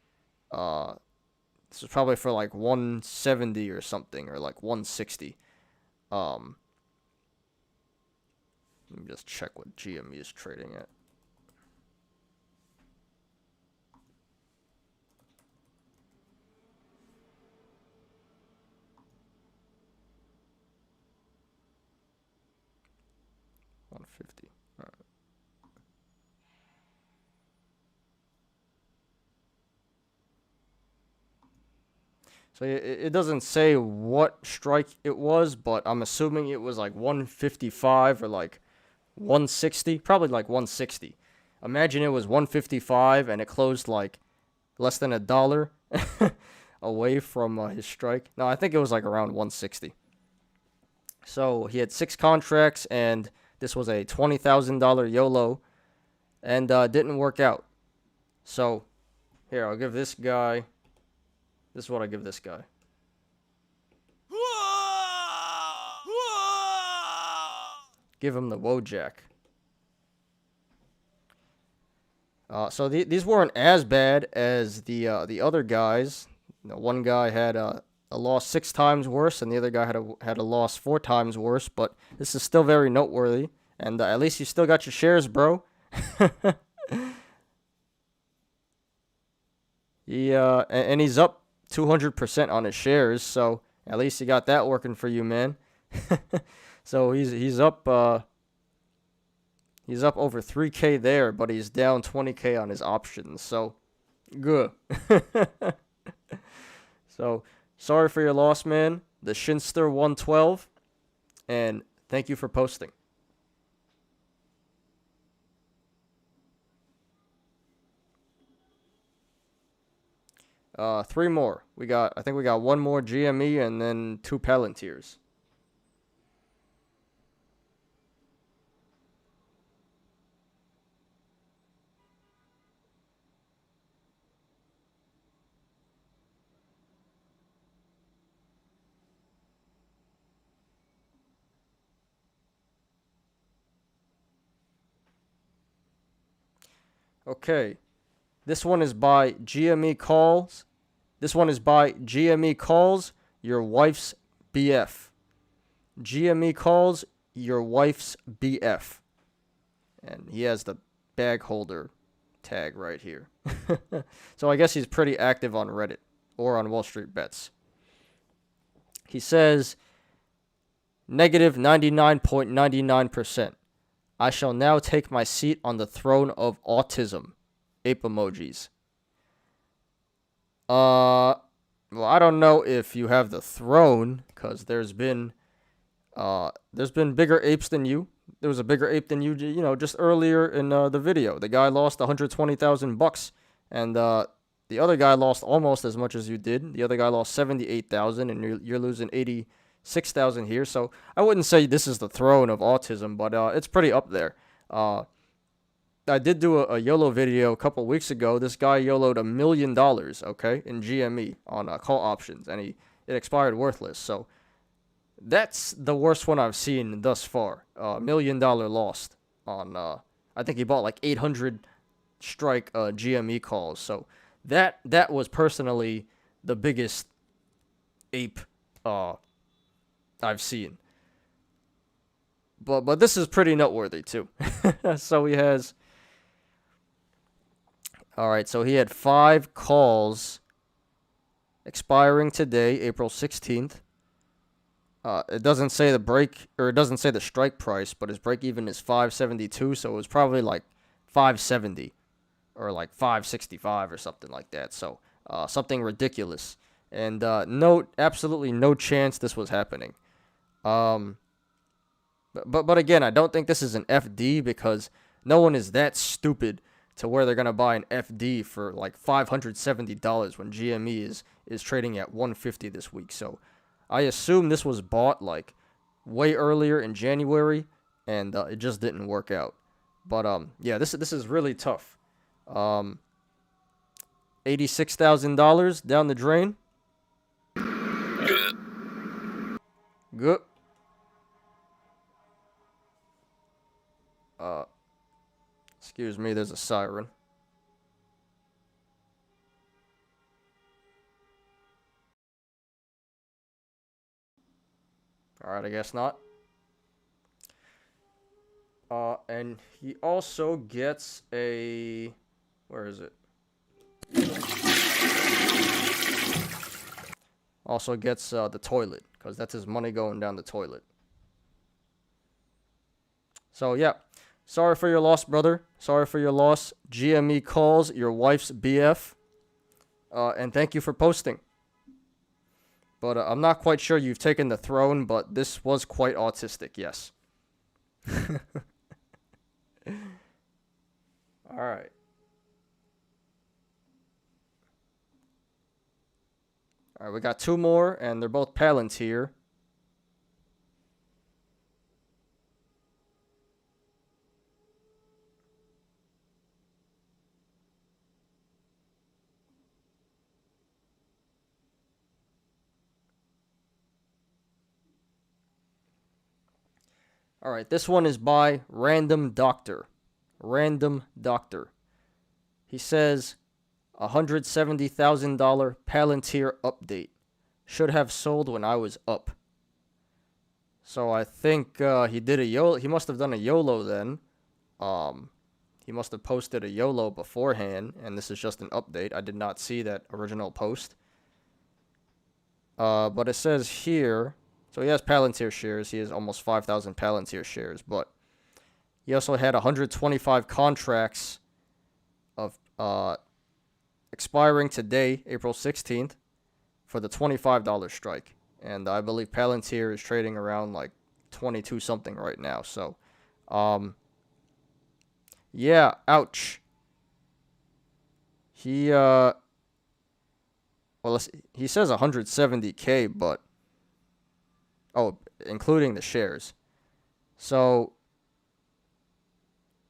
this was probably for like 170 or something, or like 160. Let me just check what GME is trading at. $150. All right. So it doesn't say what strike it was, but I'm assuming it was like 155 or like 160, probably like 160. Imagine it was 155 and it closed like less than $1 away from his strike. No, I think it was like around 160. So he had 6 contracts, and this was a $20,000 YOLO, and didn't work out. So here, I'll give this guy. This is what I give this guy. Give him the Wojak. So these weren't as bad as the other guys. You know, one guy had a loss 6 times worse, and the other guy had a loss 4 times worse. But this is still very noteworthy, and at least you still got your shares, bro. And he's up 200% on his shares, so at least you got that working for you, man. So he's up over 3K there, but he's down 20K on his options. So good. So sorry for your loss, man. The Shinster 112, and thank you for posting. Three more. I think we got one more GME and then 2 Palantirs. Okay. This one is by GME Calls. This one is by GME Calls, your wife's BF. GME Calls, your wife's BF. And he has the bag holder tag right here. So I guess he's pretty active on Reddit or on Wall Street Bets. He says, negative 99.99%. I shall now take my seat on the throne of autism. Ape emojis. Well, I don't know if you have the throne, because there's been bigger apes than you. There was a bigger ape than you, you know, just earlier in the video. The guy lost $120,000, and the other guy lost almost as much as you did. The other guy lost 78,000, and you're losing 86,000 here. So I wouldn't say this is the throne of autism, but it's pretty up there. I did do a YOLO video a couple weeks ago. This guy YOLO'd $1 million, okay, in GME on call options, and it expired worthless. So that's the worst one I've seen thus far. $1 million lost on, I think he bought like 800 strike GME calls. So that was personally the biggest ape I've seen. But this is pretty noteworthy too. So he has. All right, so he had 5 calls expiring today, April 16th. It doesn't say the it doesn't say the strike price, but his break even is 572, so it was probably like 570 or like 565 or something like that. So something ridiculous, and absolutely no chance this was happening. But again, I don't think this is an FD, because no one is that stupid to where they're gonna buy an FD for like $570 when GME is trading at $150 this week. So I assume this was bought like way earlier in January, and it just didn't work out. But yeah, this is really tough. $86,000 down the drain. Good. Excuse me, there's a siren. Alright, I guess not. And he also gets a... Where is it? Also gets the toilet, because that's his money going down the toilet. So, yeah. Sorry for your loss, brother. Sorry for your loss. GME calls your wife's BF. And thank you for posting. But I'm not quite sure you've taken the throne, but this was quite autistic, yes. Alright. Alright, we got two more, and they're both Palantir. Alright, this one is by Random Doctor. Random Doctor. He says, $170,000 Palantir update. Should have sold when I was up. So I think he did a YOLO. He must have done a YOLO then. He must have posted a YOLO beforehand, and this is just an update. I did not see that original post. But it says here... So he has Palantir shares. He has almost 5,000 Palantir shares, but he also had 125 contracts of expiring today, April 16th, for the $25 strike. And I believe Palantir is trading around like 22 something right now. So, yeah, ouch. He well, he says 170K, but including the shares. So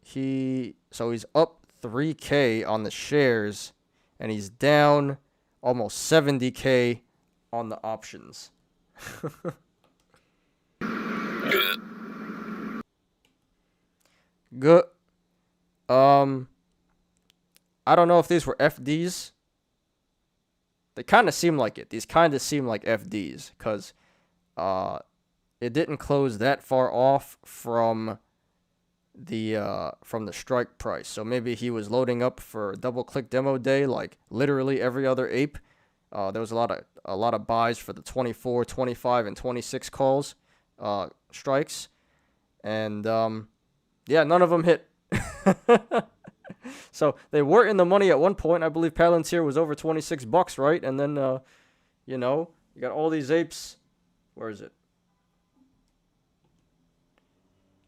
he's up 3K on the shares, and he's down almost 70K on the options. Good. I don't know if these were FDs. They kind of seem like it. These kind of seem like FDs, because it didn't close that far off from the strike price. So maybe he was loading up for double click demo day, like literally every other ape. There was a lot of buys for the 24, 25, and 26 calls strikes, and yeah, none of them hit. So they were in the money at one point. I believe Palantir was over $26, right? And then you got all these apes. Where is it?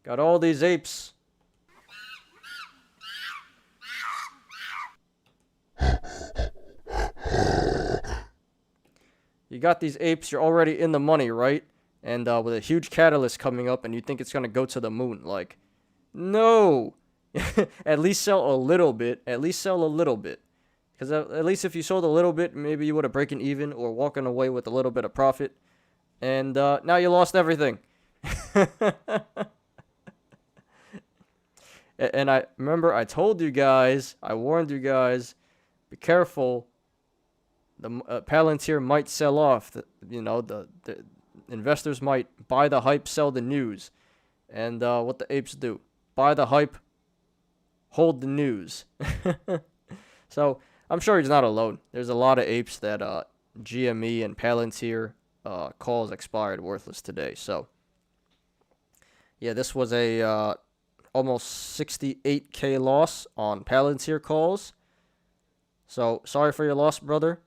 Got all these apes. You got these apes, you're already in the money, right? And with a huge catalyst coming up, and you think it's going to go to the moon. Like, no! At least sell a little bit. At least sell a little bit. Because at least if you sold a little bit, maybe you would have broken even or walking away with a little bit of profit. And now you lost everything. And I remember I told you guys, I warned you guys, be careful. The Palantir might sell off. The investors might buy the hype, sell the news. And what the apes do. Buy the hype, hold the news. So I'm sure he's not alone. There's a lot of apes that GME and Palantir calls expired worthless today. So yeah, this was a almost 68K loss on Palantir calls. So sorry for your loss, brother.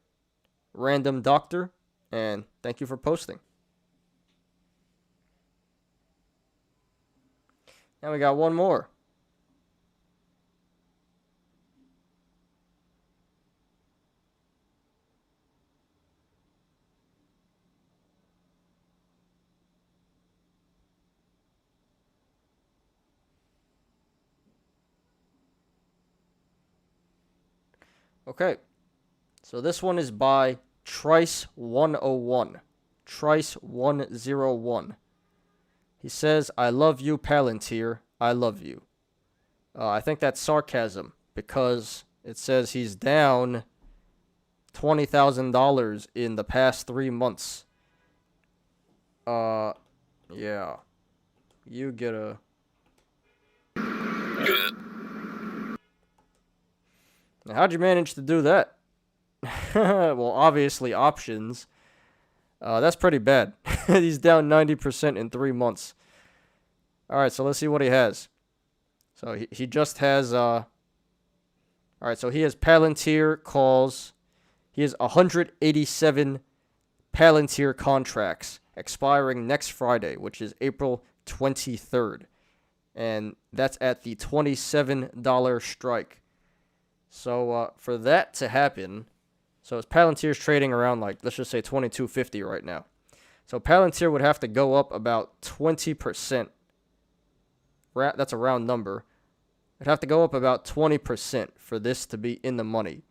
Random Doctor, and thank you for posting. Now we got one more. Okay. So this one is by Trice101. Trice101. He says, I love you, Palantir. I love you. I think that's sarcasm because it says he's down $20,000 in the past 3 months. Yeah. You get a... Now, how'd you manage to do that? Well, obviously options. That's pretty bad. He's down 90% in 3 months. Alright, so let's see what he has. So he just has... Alright, so he has Palantir calls. He has 187 Palantir contracts expiring next Friday, which is April 23rd. And that's at the $27 strike. So for that to happen, so his Palantir's trading around like, let's just say $22.50 right now. So Palantir would have to go up about 20%. That's a round number. It'd have to go up about 20% for this to be in the money.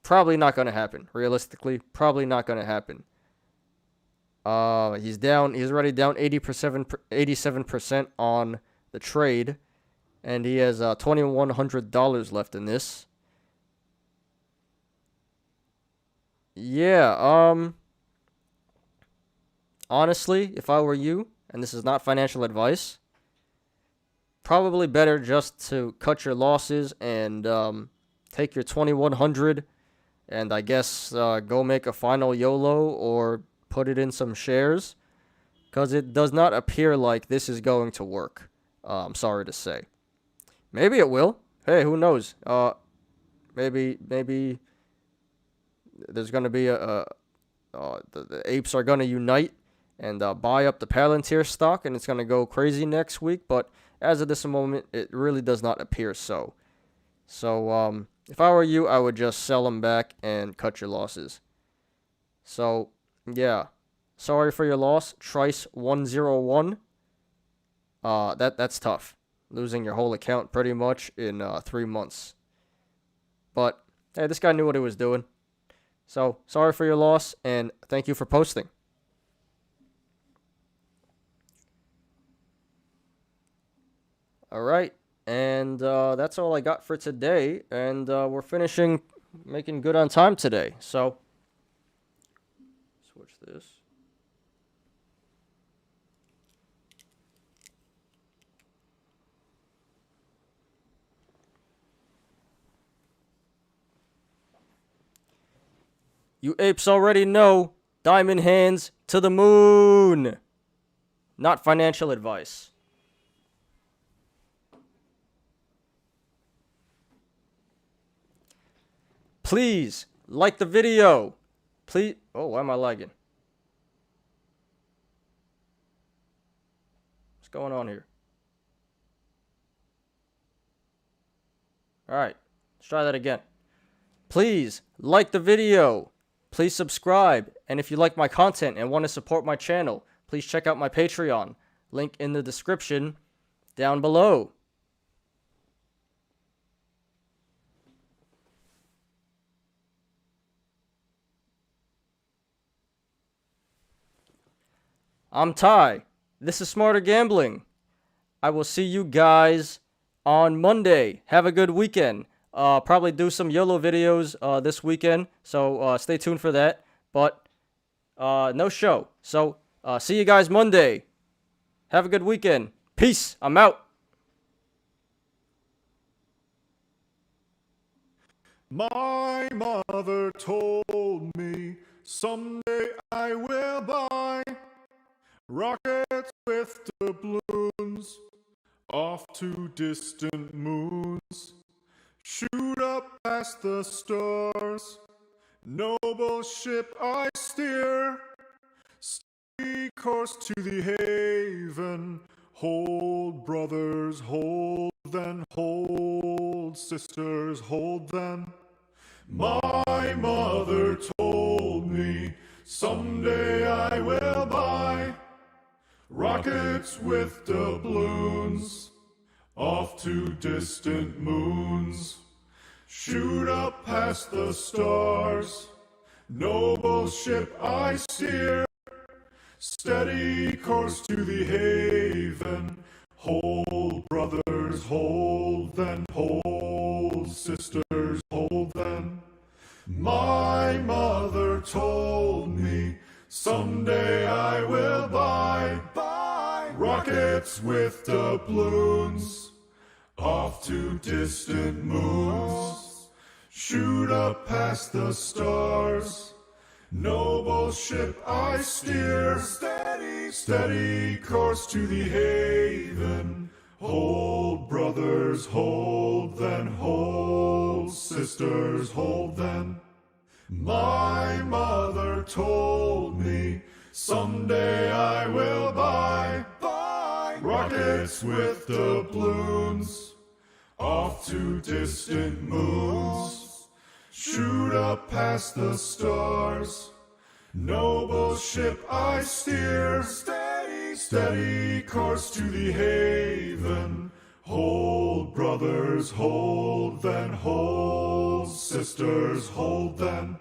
Probably not going to happen. Realistically, probably not going to happen. He's already down 87% on the trade. And he has $2,100 left in this. Yeah, honestly, if I were you, and this is not financial advice, probably better just to cut your losses and take your $2,100 and I guess go make a final YOLO or put it in some shares, because it does not appear like this is going to work. I'm sorry to say. Maybe it will. Hey, who knows? Maybe there's going to be the apes are going to unite and buy up the Palantir stock, and it's going to go crazy next week. But as of this moment, it really does not appear so. So if I were you, I would just sell them back and cut your losses. So yeah, sorry for your loss, Trice101. That's tough. Losing your whole account pretty much in 3 months. But hey, this guy knew what he was doing. So sorry for your loss, and thank you for posting. All right, and that's all I got for today. And we're making good on time today. So switch this. You apes already know, diamond hands to the moon. Not financial advice. Please, like the video. Please. Oh, why am I lagging? What's going on here? Alright, let's try that again. Please, like the video. Please subscribe, and if you like my content and want to support my channel, please check out my Patreon. Link in the description down below. I'm Ty. This is Smarter Gambling. I will see you guys on Monday. Have a good weekend. Probably do some YOLO videos this weekend, so stay tuned for that. But no show. So see you guys Monday. Have a good weekend. Peace. I'm out. My mother told me someday I will buy rockets with doubloons off to distant moons. Shoot up past the stars, noble ship I steer. Steady course to the haven. Hold, brothers, hold, then hold, sisters, hold them. My mother told me someday I will buy rockets with doubloons off to distant moons. shoot up past the stars. Noble ship I steer, steady course to the haven. Hold, brothers, hold then, hold, sisters, hold then. My mother told me someday I will buy rockets with doubloons off to distant moons. Shoot up past the stars. Noble ship I steer, steady course to the haven. Hold, brothers, hold then, hold, sisters, hold then. My mother told me someday I will buy rockets with doubloons off to distant moons. Shoot up past the stars. Noble ship I steer, steady course to the haven. Hold, brothers, hold then, hold, sisters, hold then.